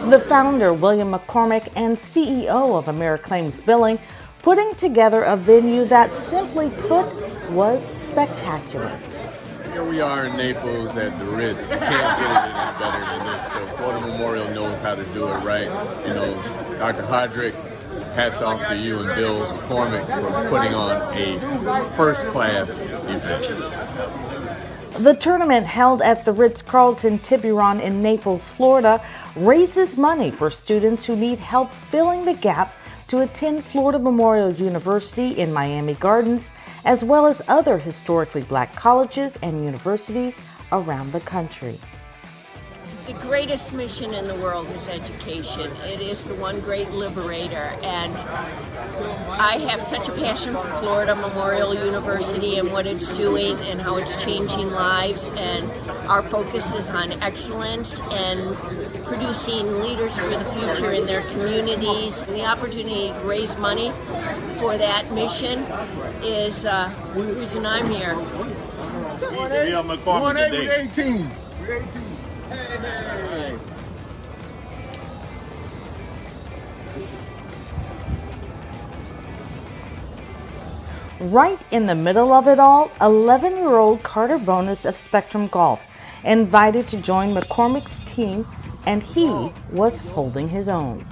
Speaker 21: The founder, William McCormick, and CEO of Americlaims Billing, putting together a venue that, simply put, was spectacular.
Speaker 25: Here we are in Naples at the Ritz. You can't get it any better than this. So Florida Memorial knows how to do it right. You know, Dr. Hodrick, hats off to you and Bill McCormick for putting on a first-class event.
Speaker 21: The tournament, held at the Ritz-Carlton Tiburon in Naples, Florida, raises money for students who need help filling the gap to attend Florida Memorial University in Miami Gardens, as well as other historically black colleges and universities around the country.
Speaker 10: The greatest mission in the world is education. It is the one great liberator, and I have such a passion for Florida Memorial University and what it's doing and how it's changing lives, and our focus is on excellence and producing leaders for the future in their communities. And the opportunity to raise money for that mission is the reason I'm here.
Speaker 13: Yeah, McCormick today. 18. Hey.
Speaker 21: Right in the middle of it all, 11-year-old Carter Bonus of Spectrum Golf invited to join McCormick's team, and he was holding his own.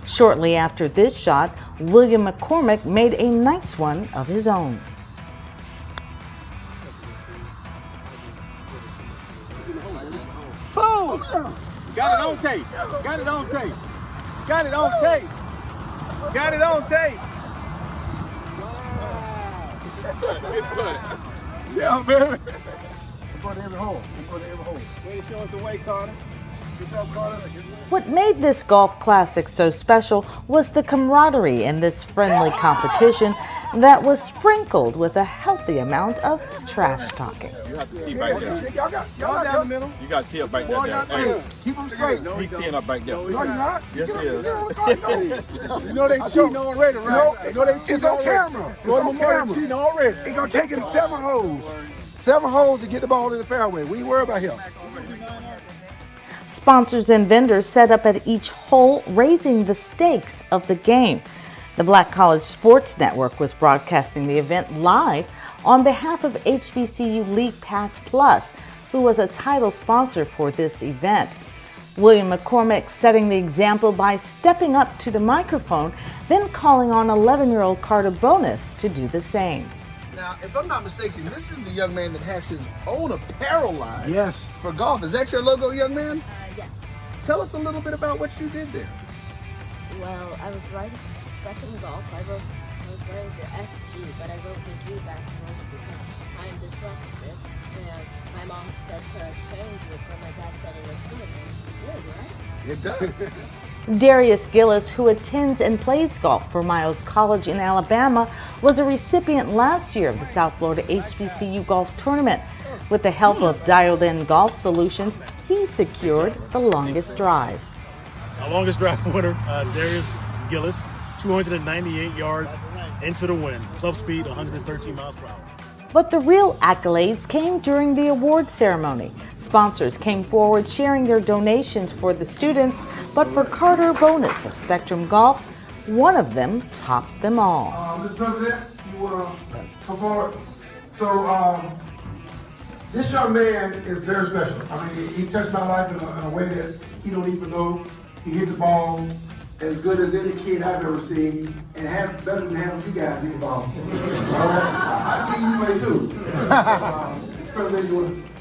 Speaker 21: Shortly after this shot, William McCormick made a nice one of his own.
Speaker 13: Boom! Got it on tape. Got it on tape. Got it on tape. Got it on tape. Good put. Yeah, man. I'm going to every hole. Way to show us the way, Carter. Good job, Carter.
Speaker 21: What made this golf classic so special was the camaraderie in this friendly competition that was sprinkled with a healthy amount of trash talking.
Speaker 13: You have to tee back there. Y'all down the middle. You got to tee up back there. Hey, keep them straight. He's teeing up back there. No, you're not. Yes, he is. You know they cheating already, right? You know they cheating on camera. Go to camera. Cheating already. He's going to take it 7 holes. 7 holes to get the ball in the fairway. We ain't worried about him.
Speaker 21: Sponsors and vendors set up at each hole, raising the stakes of the game. The Black College Sports Network was broadcasting the event live on behalf of HBCU League Pass Plus, who was a title sponsor for this event. William McCormick setting the example by stepping up to the microphone, then calling on 11-year-old Carter Bonus to do the same.
Speaker 17: Now, if I'm not mistaken, this is the young man that has his own apparel line.
Speaker 13: Yes.
Speaker 17: For golf. Is that your logo, young man?
Speaker 6: Yes.
Speaker 17: Tell us a little bit about what you did there.
Speaker 6: Well, I was writing Spectrum Golf. I was writing the SG, but I wrote the G backwards because I'm dyslexic. And my mom said to change it, but my dad said it looked good. And it did, right?
Speaker 17: It does.
Speaker 21: Darius Gillis, who attends and plays golf for Miles College in Alabama, was a recipient last year of the South Florida HBCU Golf Tournament. With the help of Dialed In Golf Solutions, he secured the longest drive.
Speaker 19: Our longest drive winner, Darius Gillis, 298 yards into the wind, club speed 113 miles per hour.
Speaker 21: But the real accolades came during the award ceremony. Sponsors came forward sharing their donations for the students, but for Carter Bonus of Spectrum Golf, one of them topped them all.
Speaker 14: Mr. President, you want to come forward? So, this young man is very special. I mean, he touched my life in a way that he don't even know. He hit the ball as good as any kid I've ever seen, and better than half of you guys hit the ball. I see you play too. Mr. President, you want to...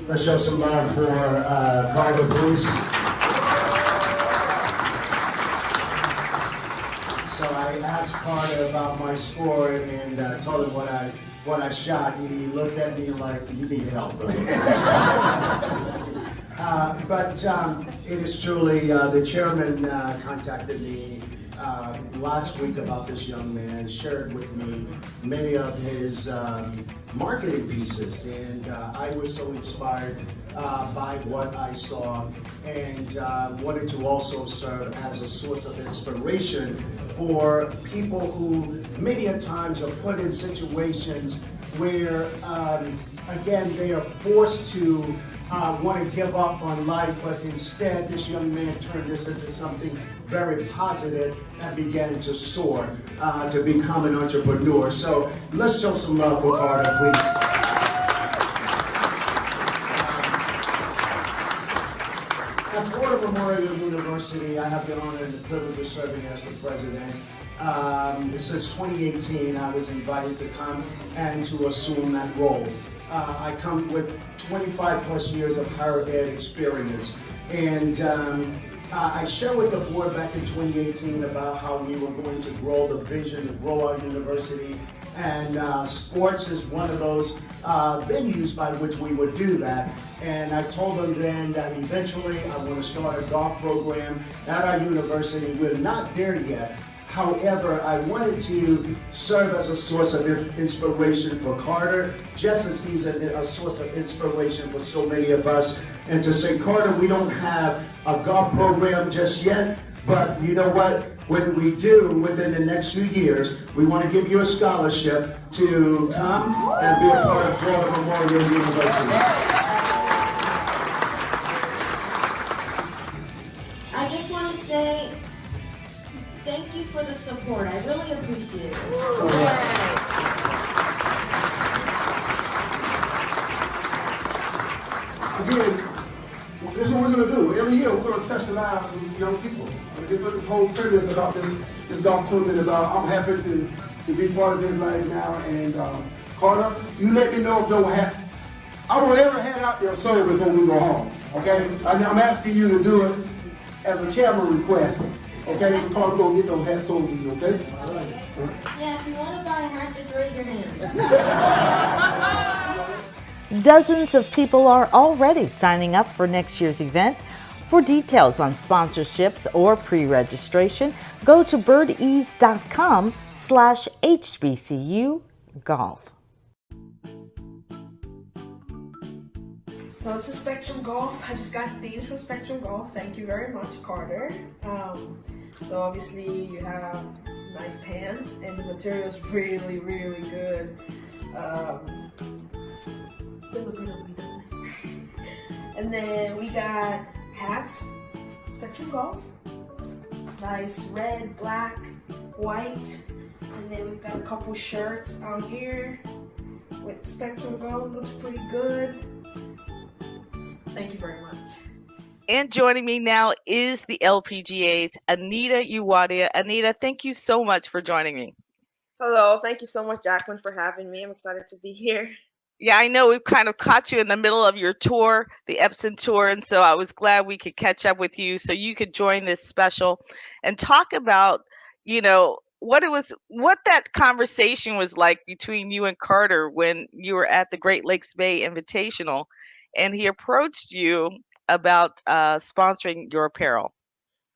Speaker 20: Let's show some love for Carter, please. So I asked Carter about my score and told him what I shot. He looked at me like, you need help, right? But it is truly, the chairman contacted me last week about this young man, shared with me many of his marketing pieces, and I was so inspired by what I saw, and wanted to also serve as a source of inspiration for people who many at times are put in situations where, again, they are forced to want to give up on life, but instead this young man turned this into something very positive and began to soar, to become an entrepreneur. So let's show some love for Carter, please. At Florida Memorial University, I have the honor and the privilege of serving as the president. Since 2018, I was invited to come and to assume that role. I come with 25 plus years of higher ed experience, and I shared with the board back in 2018 about how we were going to grow the vision, to grow our university, And sports is one of those venues by which we would do that. And I told them then that eventually I want to start a golf program at our university. We're not there yet. However, I wanted to serve as a source of inspiration for Carter, just as he's a source of inspiration for so many of us. And to say, Carter, we don't have a golf program just yet, but you know what? When we do, within the next few years, we want to give you a scholarship to come and be a part of Florida Memorial University.
Speaker 6: I just want to say thank you for the support. I really appreciate it.
Speaker 14: Again, this is what we're going to do. Every year, we're going to touch the lives of young people. This is what this whole premise about this golf tournament is about. I'm happy to be part of this life now. And Carter, you let me know if no hat. I don't ever hat out there sold before we go home. Okay? I'm asking you to do it as a chairman request. Okay? So Carter, go get those hats sold for you. Okay? All right.
Speaker 6: Yeah, if you want to buy a hat, just raise your hand.
Speaker 21: Dozens of people are already signing up for next year's event. For details on sponsorships or pre-registration, go to birdease.com/HBCU golf.
Speaker 3: So this is Spectrum Golf. I just got these from Spectrum Golf. Thank you very much, Carter. So obviously you have nice pants and the material is really, really good. They look good on me, don't they? And then we got hats, Spectrum Golf. Nice red, black, white. And then we've got a couple shirts out here with Spectrum Golf. Looks pretty good. Thank you very much.
Speaker 1: And joining me now is the LPGA's Anita Uwadia. Anita, thank you so much for joining me.
Speaker 15: Hello, thank you so much, Jacqueline, for having me. I'm excited to be here.
Speaker 1: Yeah, I know we've kind of caught you in the middle of your tour, the Epson tour, and so I was glad we could catch up with you so you could join this special and talk about, what that conversation was like between you and Carter when you were at the Great Lakes Bay Invitational and he approached you about sponsoring your apparel.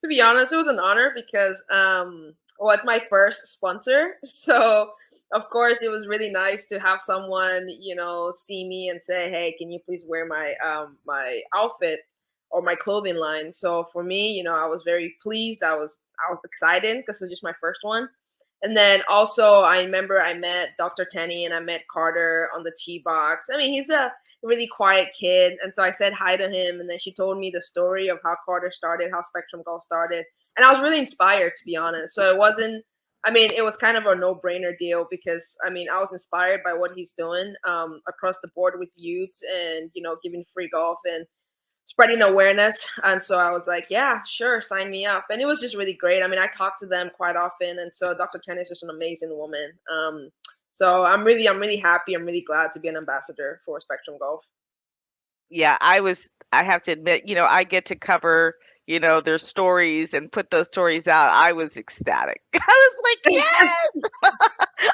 Speaker 15: To be honest, it was an honor because, it's my first sponsor, so of course, it was really nice to have someone, see me and say, "Hey, can you please wear my my outfit or my clothing line?" So for me, I was very pleased. I was excited because it was just my first one. And then also, I remember I met Dr. Tenney and I met Carter on the tee box. I mean, he's a really quiet kid, and so I said hi to him. And then she told me the story of how Carter started, how Spectrum Golf started, and I was really inspired, to be honest. So it wasn't. It was kind of a no-brainer deal because, I was inspired by what he's doing across the board with youths and, giving free golf and spreading awareness. And so I was like, yeah, sure, sign me up. And it was just really great. I talk to them quite often. And so Dr. Tenney is just an amazing woman. So I'm really happy. I'm really glad to be an ambassador for Spectrum Golf.
Speaker 1: Yeah, I have to admit, I get to cover their stories and put those stories out. I was ecstatic. I was like, yes!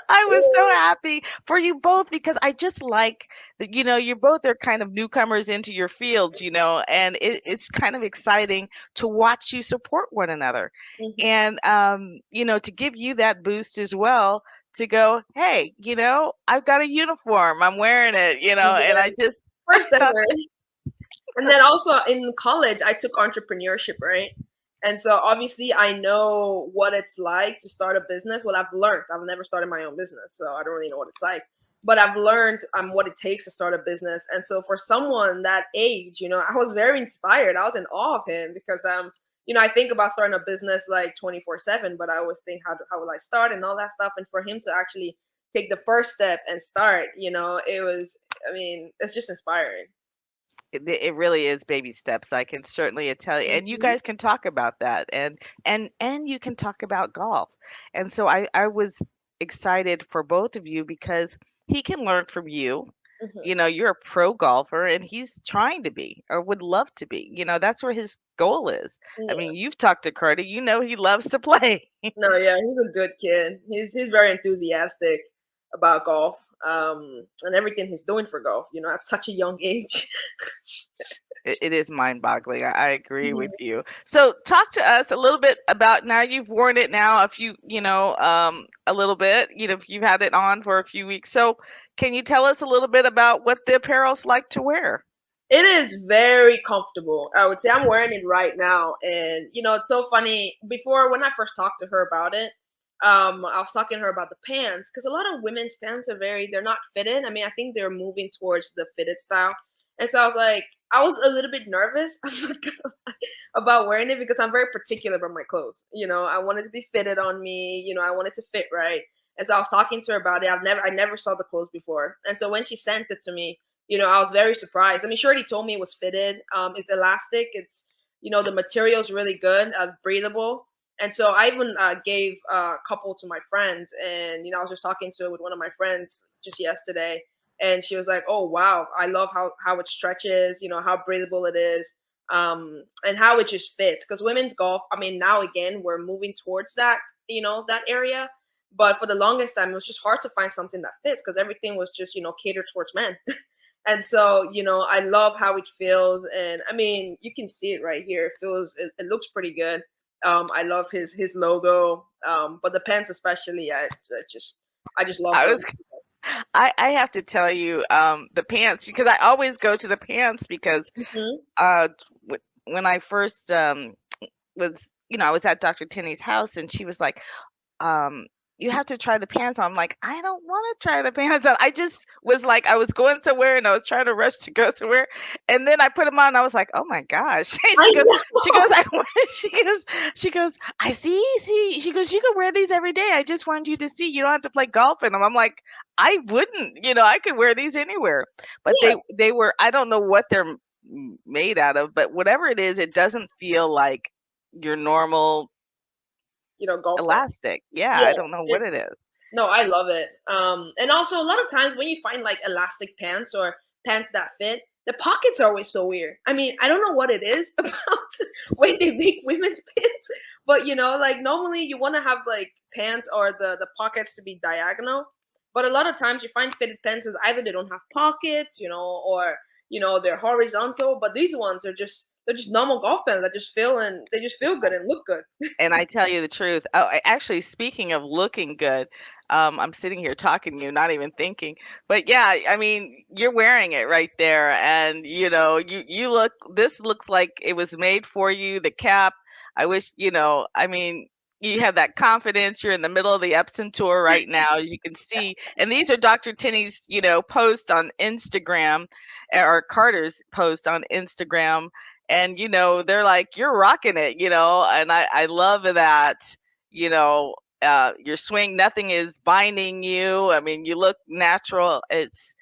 Speaker 1: I was so happy for you both because I just like that, you both are kind of newcomers into your fields, and it's kind of exciting to watch you support one another. Mm-hmm. And, to give you that boost as well, to go, hey, I've got a uniform. I'm wearing it, and I just.
Speaker 15: First ever. And then also in college, I took entrepreneurship, right? And so obviously I know what it's like to start a business. Well, I've learned. I've never started my own business, so I don't really know what it's like. But I've learned what it takes to start a business. And so for someone that age, I was very inspired. I was in awe of him because, I think about starting a business like 24/7, but I always think, how will I start and all that stuff. And for him to actually take the first step and start, it's just inspiring.
Speaker 1: It really is baby steps. I can certainly tell you, and you guys can talk about that, and you can talk about golf. And so I was excited for both of you because he can learn from you. Mm-hmm. You're a pro golfer, and he's trying to be or would love to be. That's where his goal is. Yeah. You've talked to Carter. He loves to play.
Speaker 15: No, yeah, he's a good kid. He's very enthusiastic. about golf, and everything he's doing for golf, at such a young age.
Speaker 1: It is mind-boggling. I agree with
Speaker 15: Mhm.
Speaker 1: you. So talk to us a little bit about now you've worn it now a few, a little bit, you've had it on for a few weeks. So can you tell us a little bit about what the apparel's like to wear?
Speaker 15: It is very comfortable. I would say I'm wearing it right now. And, it's so funny. Before, when I first talked to her about it, I was talking to her about the pants because a lot of women's pants they're not fitted. I mean, I think they're moving towards the fitted style. And so I was a little bit nervous I'm not gonna lie, about wearing it because I'm very particular about my clothes. I want it to be fitted on me. I want it to fit right. And so I was talking to her about it. I never saw the clothes before. And so when she sent it to me, I was very surprised. I mean, she already told me it was fitted. It's elastic. It's, the material is really good, breathable. And so I even gave a couple to my friends. And, I was just talking with one of my friends just yesterday. And she was like, oh, wow, I love how it stretches, how breathable it is, and how it just fits. Because women's golf, I mean, now again, we're moving towards that, that area. But for the longest time, it was just hard to find something that fits because everything was just, catered towards men. And so, I love how it feels. And I mean, you can see it right here. It looks pretty good. I love his logo. But the pants especially, I just love
Speaker 1: I
Speaker 15: them.
Speaker 1: was I have to tell you, the pants, because I always go to the pants because
Speaker 15: Mhm.
Speaker 1: when I first I was at Dr. Tinney's house and she was like, um, you have to try the pants on. I'm like, I don't want to try the pants on. I just was like, I was going somewhere and I was trying to rush to go somewhere. And then I put them on and I was like, oh my gosh.
Speaker 15: I
Speaker 1: She goes,
Speaker 15: know.
Speaker 1: she goes, I see. She goes, you can wear these every day. I just wanted you to see. You don't have to play golf in them. I'm like, I wouldn't, I could wear these anywhere. But
Speaker 15: Yeah.
Speaker 1: they were, I don't know what they're made out of, but whatever it is, it doesn't feel like your normal
Speaker 15: Golf pants.
Speaker 1: elastic. Yeah,
Speaker 15: Yeah,
Speaker 1: I don't know what it
Speaker 15: it's
Speaker 1: is.
Speaker 15: no, I love it. And also a lot of times when you find like elastic pants or pants that fit, the pockets are always so weird. I mean, I don't know what it is about when they make women's pants, but like normally you want to have like pants or the pockets to be diagonal, but a lot of times you find fitted pants is either they don't have pockets, or they're horizontal. But these ones are they're just normal golf pants that just they just feel good and look good.
Speaker 1: And I tell you the truth. Oh, actually, speaking of looking good, I'm sitting here talking to you, not even thinking. But yeah, I mean, you're wearing it right there, and you look. This looks like it was made for you. The cap. I wish, I mean, you have that confidence. You're in the middle of the Epson tour right now, as you can see. And these are Dr. Tinney's, post on Instagram, or Carter's post on Instagram. And they're like, you're rocking it, and I love that. Your swing, nothing is binding you. I mean, you look natural. It's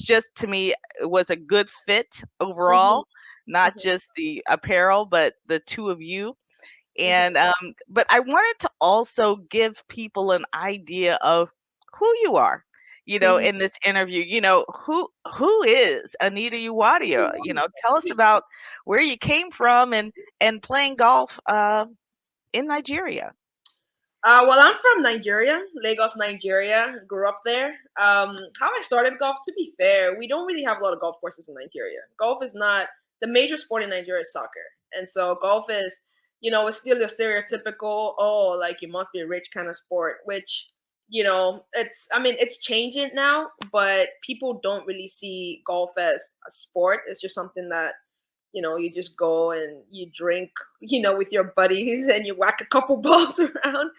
Speaker 1: just, to me, it was a good fit
Speaker 15: Mhm.
Speaker 1: overall, not
Speaker 15: Mhm.
Speaker 1: just the apparel, but the two of you.
Speaker 15: Mhm.
Speaker 1: And but I wanted to also give people an idea of who you are,
Speaker 15: Mhm.
Speaker 1: in this interview. Who is Anita Uwadia? Tell us about where you came from and playing golf in Nigeria.
Speaker 15: Well, I'm from Nigeria, Lagos, Nigeria. Grew up there. How I started golf, to be fair, we don't really have a lot of golf courses in Nigeria. Golf is not the major sport in Nigeria is soccer, and so golf is, it's still a stereotypical, oh, like you must be a rich kind of sport, which, I mean, it's changing now, but people don't really see golf as a sport. It's just something that you just go and you drink, with your buddies and you whack a couple balls around.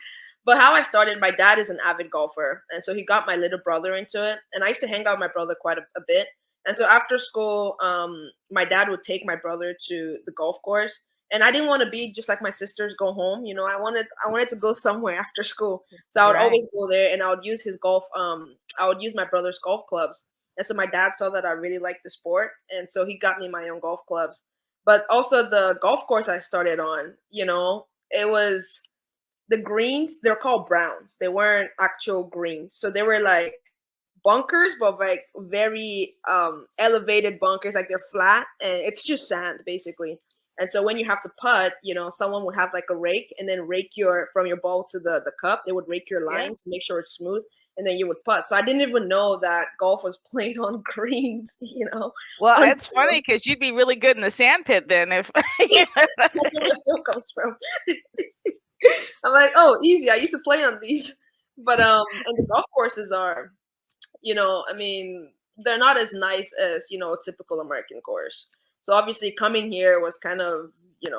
Speaker 15: But how I started, my dad is an avid golfer. And so he got my little brother into it. And I used to hang out with my brother quite a bit. And so after school, my dad would take my brother to the golf course. And I didn't want to be just like my sisters, go home. I wanted to go somewhere after school. So I would
Speaker 1: Right.
Speaker 15: always go there and I would use his golf, I would use my brother's golf clubs. And so my dad saw that I really liked the sport. And so he got me my own golf clubs. But also the golf course I started on, it was the greens, they're called browns. They weren't actual greens. So they were like bunkers, but like very elevated bunkers, like they're flat and it's just sand basically. And so when you have to putt, someone would have like a rake and then rake from your ball to the cup. They would rake your
Speaker 1: Yeah.
Speaker 15: line to make sure it's smooth. and then you would putt. So I didn't even know that golf was played on greens,
Speaker 1: Well,
Speaker 15: until
Speaker 1: it's funny because you'd be really good in the sand pit then if
Speaker 15: that's where my feel comes from. I'm like, oh, easy. I used to play on these, but and the golf courses are, I mean, they're not as nice as a typical American course. So obviously, coming here was kind of, it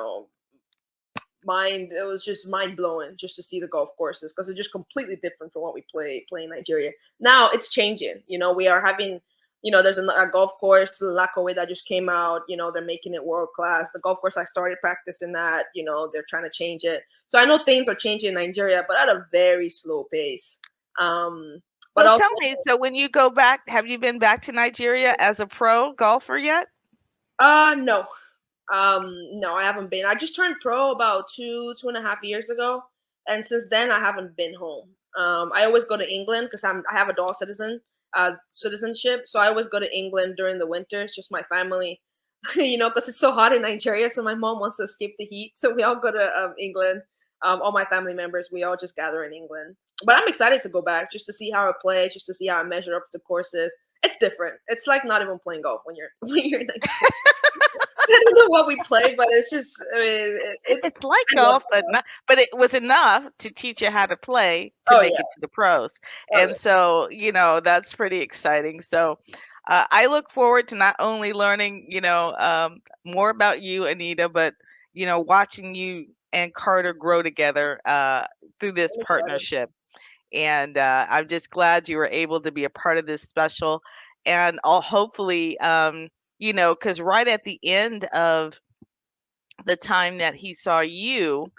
Speaker 15: was just mind blowing just to see the golf courses because it's just completely different from what we play in Nigeria. Now it's changing. We are having. There's a golf course, Lakowe, that just came out. They're making it world class. The golf course I started practicing at, they're trying to change it. So I know things are changing in Nigeria, but at a very slow pace.
Speaker 1: So tell me, so when you go back, have you been back to Nigeria as a pro golfer yet?
Speaker 15: No. No, I haven't been. I just turned pro about 2.5 years ago. And since then, I haven't been home. I always go to England because I have a dual citizenship. So I always go to England during the winter. It's just my family, because it's so hot in Nigeria. So my mom wants to escape the heat. So we all go to England. All my family members, we all just gather in England. But I'm excited to go back just to see how I play, just to see how I measure up to the courses. It's different. It's like not even playing golf when you're in Nigeria. I don't know what we play, but it's just, I mean, it's
Speaker 1: like golf, but it was enough to teach you how to play to make it to the pros. And so, that's pretty exciting. So I look forward to not only learning, more about you, Anita, but, watching you and Carter grow together through this partnership. And I'm just glad you were able to be a part of this special. And I'll hopefully, because right at the end of the time that he saw you,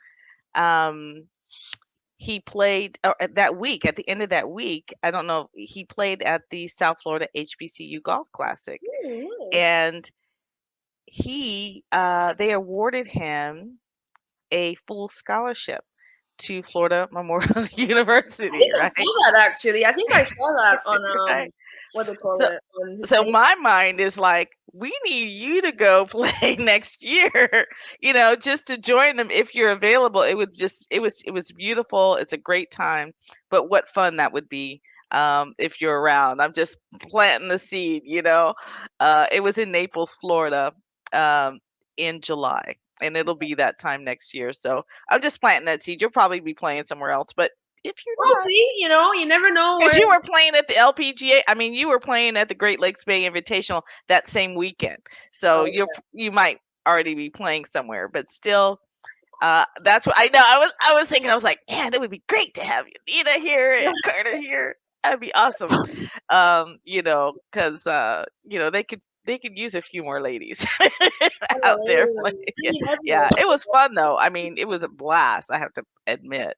Speaker 1: he played that week. At the end of that week, I don't know, he played at the South Florida HBCU Golf Classic, and they awarded him a full scholarship to Florida Memorial University.
Speaker 15: I think I saw that actually. I think I saw that on what they call it.
Speaker 1: So my mind is like, we need you to go play next year, just to join them if you're available. It was beautiful. It's a great time, but what fun that would be if you're around. I'm just planting the seed, It was in Naples, Florida, in July, and it'll be that time next year. So I'm just planting that seed. You'll probably be playing somewhere else, but if you're not,
Speaker 15: see, you never know.
Speaker 1: If you were playing at the LPGA, I mean, you were playing at the Great Lakes Bay Invitational that same weekend, so you might already be playing somewhere. But still, that's what I know. I was thinking, I was like, man, it would be great to have Anita here and Carter here. That'd be awesome. Because they could use a few more ladies out there playing. Yeah, it was fun though. I mean, it was a blast, I have to admit.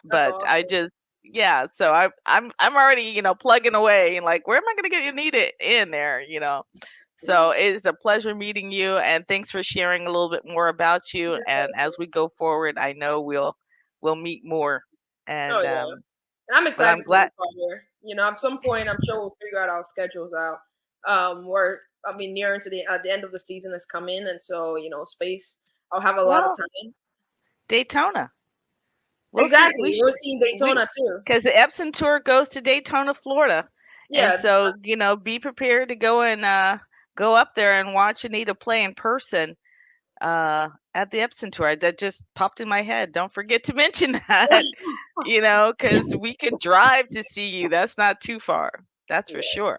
Speaker 1: But awesome. So I'm already, plugging away and like, where am I going to get Anita in there, So it's a pleasure meeting you, and thanks for sharing a little bit more about you. And as we go forward, I know we'll meet more. And
Speaker 15: and I'm excited. I'm glad. At some point, I'm sure we'll figure out our schedules out. Nearing to the end of the season is coming, and so space. I'll have a lot of time.
Speaker 1: Daytona.
Speaker 15: Exactly. We're seeing Daytona too.
Speaker 1: Because the Epson Tour goes to Daytona, Florida. Yeah. And so, be prepared to go and go up there and watch Anita play in person at the Epson Tour. That just popped in my head. Don't forget to mention that, because we can drive to see you. That's not too far. That's for sure.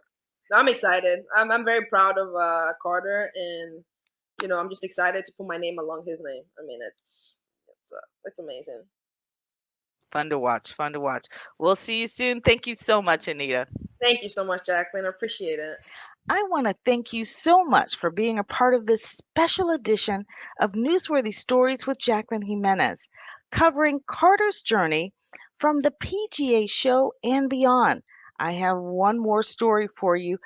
Speaker 15: I'm excited. I'm very proud of Carter, and I'm just excited to put my name along his name. I mean, it's amazing.
Speaker 1: Fun to watch. We'll see you soon. Thank you so much, Anita.
Speaker 15: Thank you so much, Jacqueline. I appreciate it.
Speaker 1: I want to thank you so much for being a part of this special edition of Newsworthy Stories with Jacqueline Jimenez, covering Carter's journey from the PGA Show and beyond. I have one more story for you,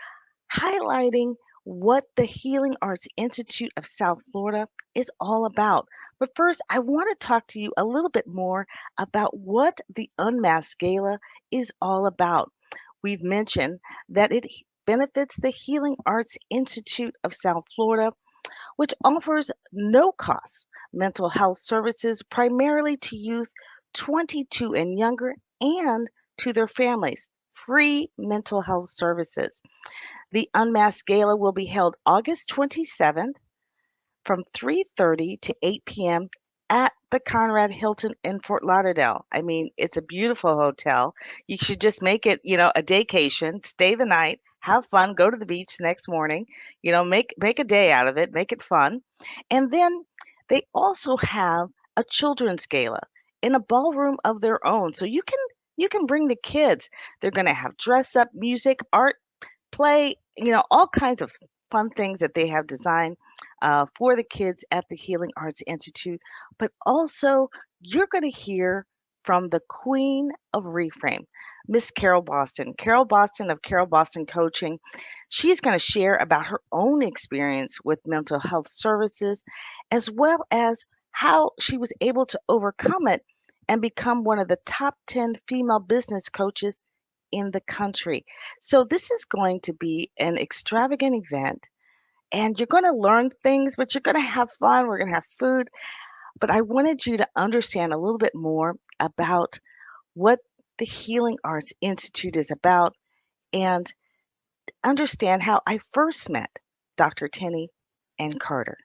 Speaker 1: highlighting what the Healing Arts Institute of South Florida is all about. But first, I want to talk to you a little bit more about what the Unmasked Gala is all about. We've mentioned that it benefits the Healing Arts Institute of South Florida, which offers no-cost mental health services primarily to youth 22 and younger and to their families, free mental health services. The Unmasked Gala will be held August 27th from 3:30 to 8 p.m. at the Conrad Hilton in Fort Lauderdale. I mean, it's a beautiful hotel. You should just make it, a daycation, stay the night, have fun, go to the beach the next morning, make a day out of it, make it fun. And then they also have a children's gala in a ballroom of their own. So you can bring the kids. They're going to have dress up, music, art, play, all kinds of fun things that they have designed for the kids at the Healing Arts Institute. But also, you're going to hear from the queen of Reframe, Miss Carol Boston. Carol Boston of Carol Boston Coaching. She's going to share about her own experience with mental health services, as well as how she was able to overcome it and become one of the top 10 female business coaches in the country. So this is going to be an extravagant event, and you're going to learn things, but you're going to have fun. We're going to have food. But I wanted you to understand a little bit more about what the Healing Arts Institute is about and understand how I first met Dr. Tenney and Carter.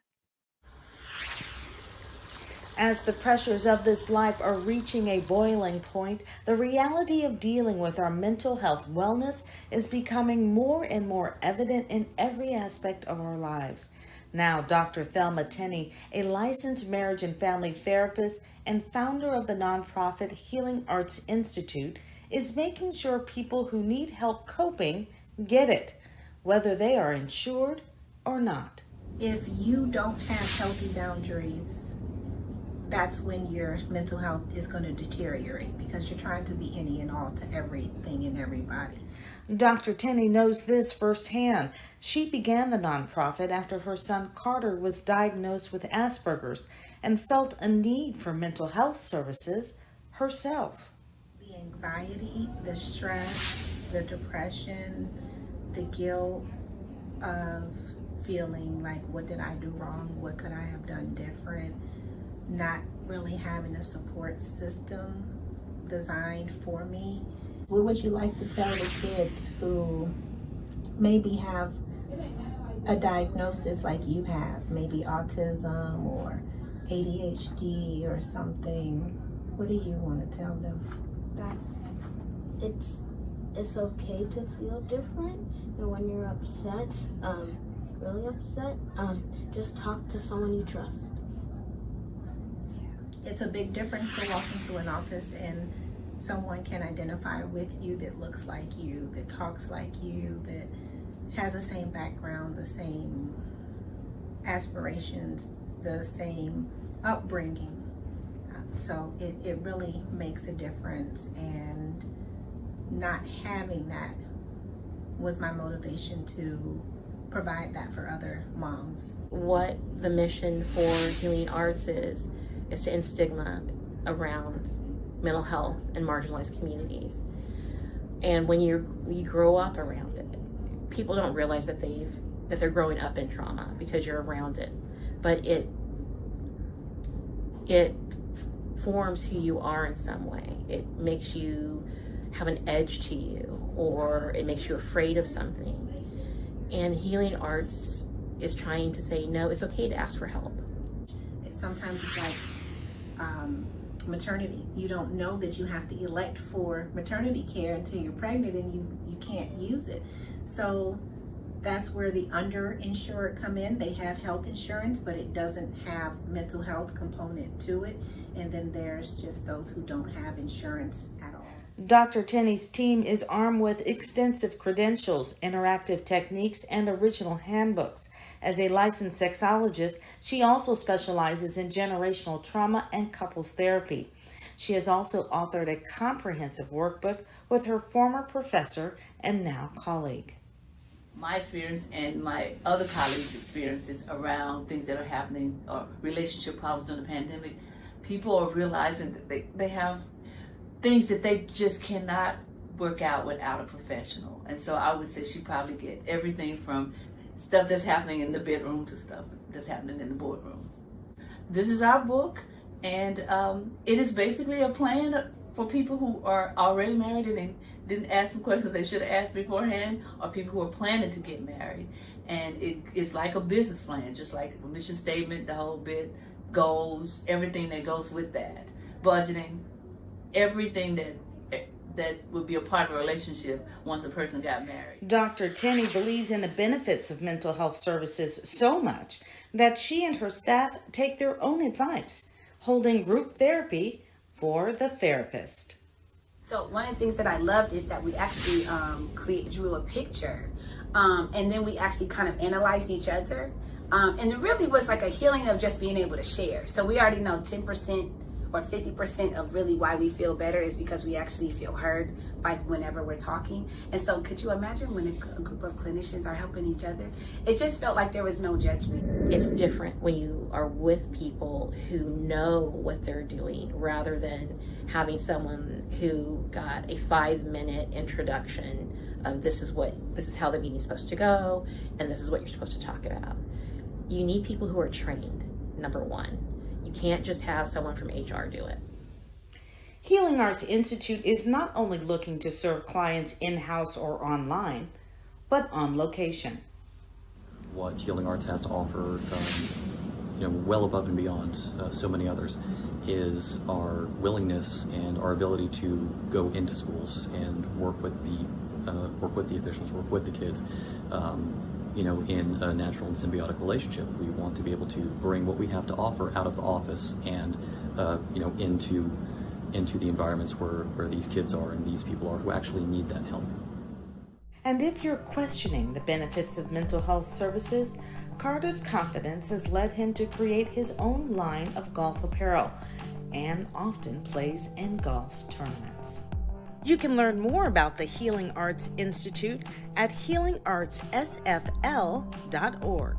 Speaker 21: As the pressures of this life are reaching a boiling point, the reality of dealing with our mental health wellness is becoming more and more evident in every aspect of our lives. Now, Dr. Thelma Tenney, a licensed marriage and family therapist and founder of the nonprofit Healing Arts Institute, is making sure people who need help coping get it, whether they are insured or not.
Speaker 8: If you don't have healthy boundaries, that's when your mental health is going to deteriorate because you're trying to be any and all to everything and everybody.
Speaker 21: Dr. Tenney knows this firsthand. She began the nonprofit after her son Carter was diagnosed with Asperger's and felt a need for mental health services herself.
Speaker 8: The anxiety, the stress, the depression, the guilt of feeling like, what did I do wrong? What could I have done different? Not really having a support system designed for me. What would you like to tell the kids who maybe have a diagnosis like you have, maybe autism or ADHD or something? What do you want to tell them?
Speaker 6: That it's okay to feel different, and when you're upset, really upset, just talk to someone you trust.
Speaker 8: It's a big difference to walk into an office and someone can identify with you that looks like you, that talks like you, that has the same background, the same aspirations, the same upbringing. So it really makes a difference, and not having that was my motivation to provide that for other moms.
Speaker 4: What the mission for Healing Arts is to end stigma around mental health in marginalized communities. And when you grow up around it, people don't realize that they're growing up in trauma because you're around it. But it forms who you are in some way. It makes you have an edge to you, or it makes you afraid of something. And Healing Arts is trying to say, no, it's okay to ask for help.
Speaker 8: Sometimes it's like maternity. You don't know that you have to elect for maternity care until you're pregnant, and you can't use it. So that's where the underinsured come in. They have health insurance, but it doesn't have mental health component to it. And then there's just those who don't have insurance at all.
Speaker 21: Dr. Tenney's team is armed with extensive credentials, interactive techniques, and original handbooks. As a licensed sexologist, she also specializes in generational trauma and couples therapy. She has also authored a comprehensive workbook with her former professor and now colleague.
Speaker 18: My experience and my other colleagues' experiences around things that are happening, or relationship problems during the pandemic, people are realizing that they have things that they just cannot work out without a professional. And so I would say she probably get everything from stuff that's happening in the bedroom to stuff that's happening in the boardroom. This is our book, And it is basically a plan for people who are already married and didn't ask some questions they should have asked beforehand, or people who are planning to get married. And it's like a business plan, just like a mission statement, the whole bit, goals, everything that goes with that, budgeting, everything that would be a part of a relationship once a person got married.
Speaker 21: Dr. Tenney believes in the benefits of mental health services so much that she and her staff take their own advice, holding group therapy for the therapist.
Speaker 5: So one of the things that I loved is that we actually drew a picture, and then we actually kind of analyzed each other. And it really was like a healing of just being able to share. So we already know 10% or 50% of really why we feel better is because we actually feel heard by whenever we're talking. And so could you imagine when a group of clinicians are helping each other? It just felt like there was no judgment.
Speaker 4: It's different when you are with people who know what they're doing rather than having someone who got a 5-minute introduction of this is how the meeting's supposed to go and this is what you're supposed to talk about. You need people who are trained, number one. You can't just have someone from HR do it.
Speaker 21: Healing Arts Institute is not only looking to serve clients in-house or online, but on location.
Speaker 16: What Healing Arts has to offer, well above and beyond so many others, is our willingness and our ability to go into schools and work with the officials, work with the kids. In a natural and symbiotic relationship. We want to be able to bring what we have to offer out of the office and, into the environments where these kids are and these people are who actually need that help.
Speaker 21: And if you're questioning the benefits of mental health services, Carter's confidence has led him to create his own line of golf apparel and often plays in golf tournaments. You can learn more about the Healing Arts Institute at healingartssfl.org.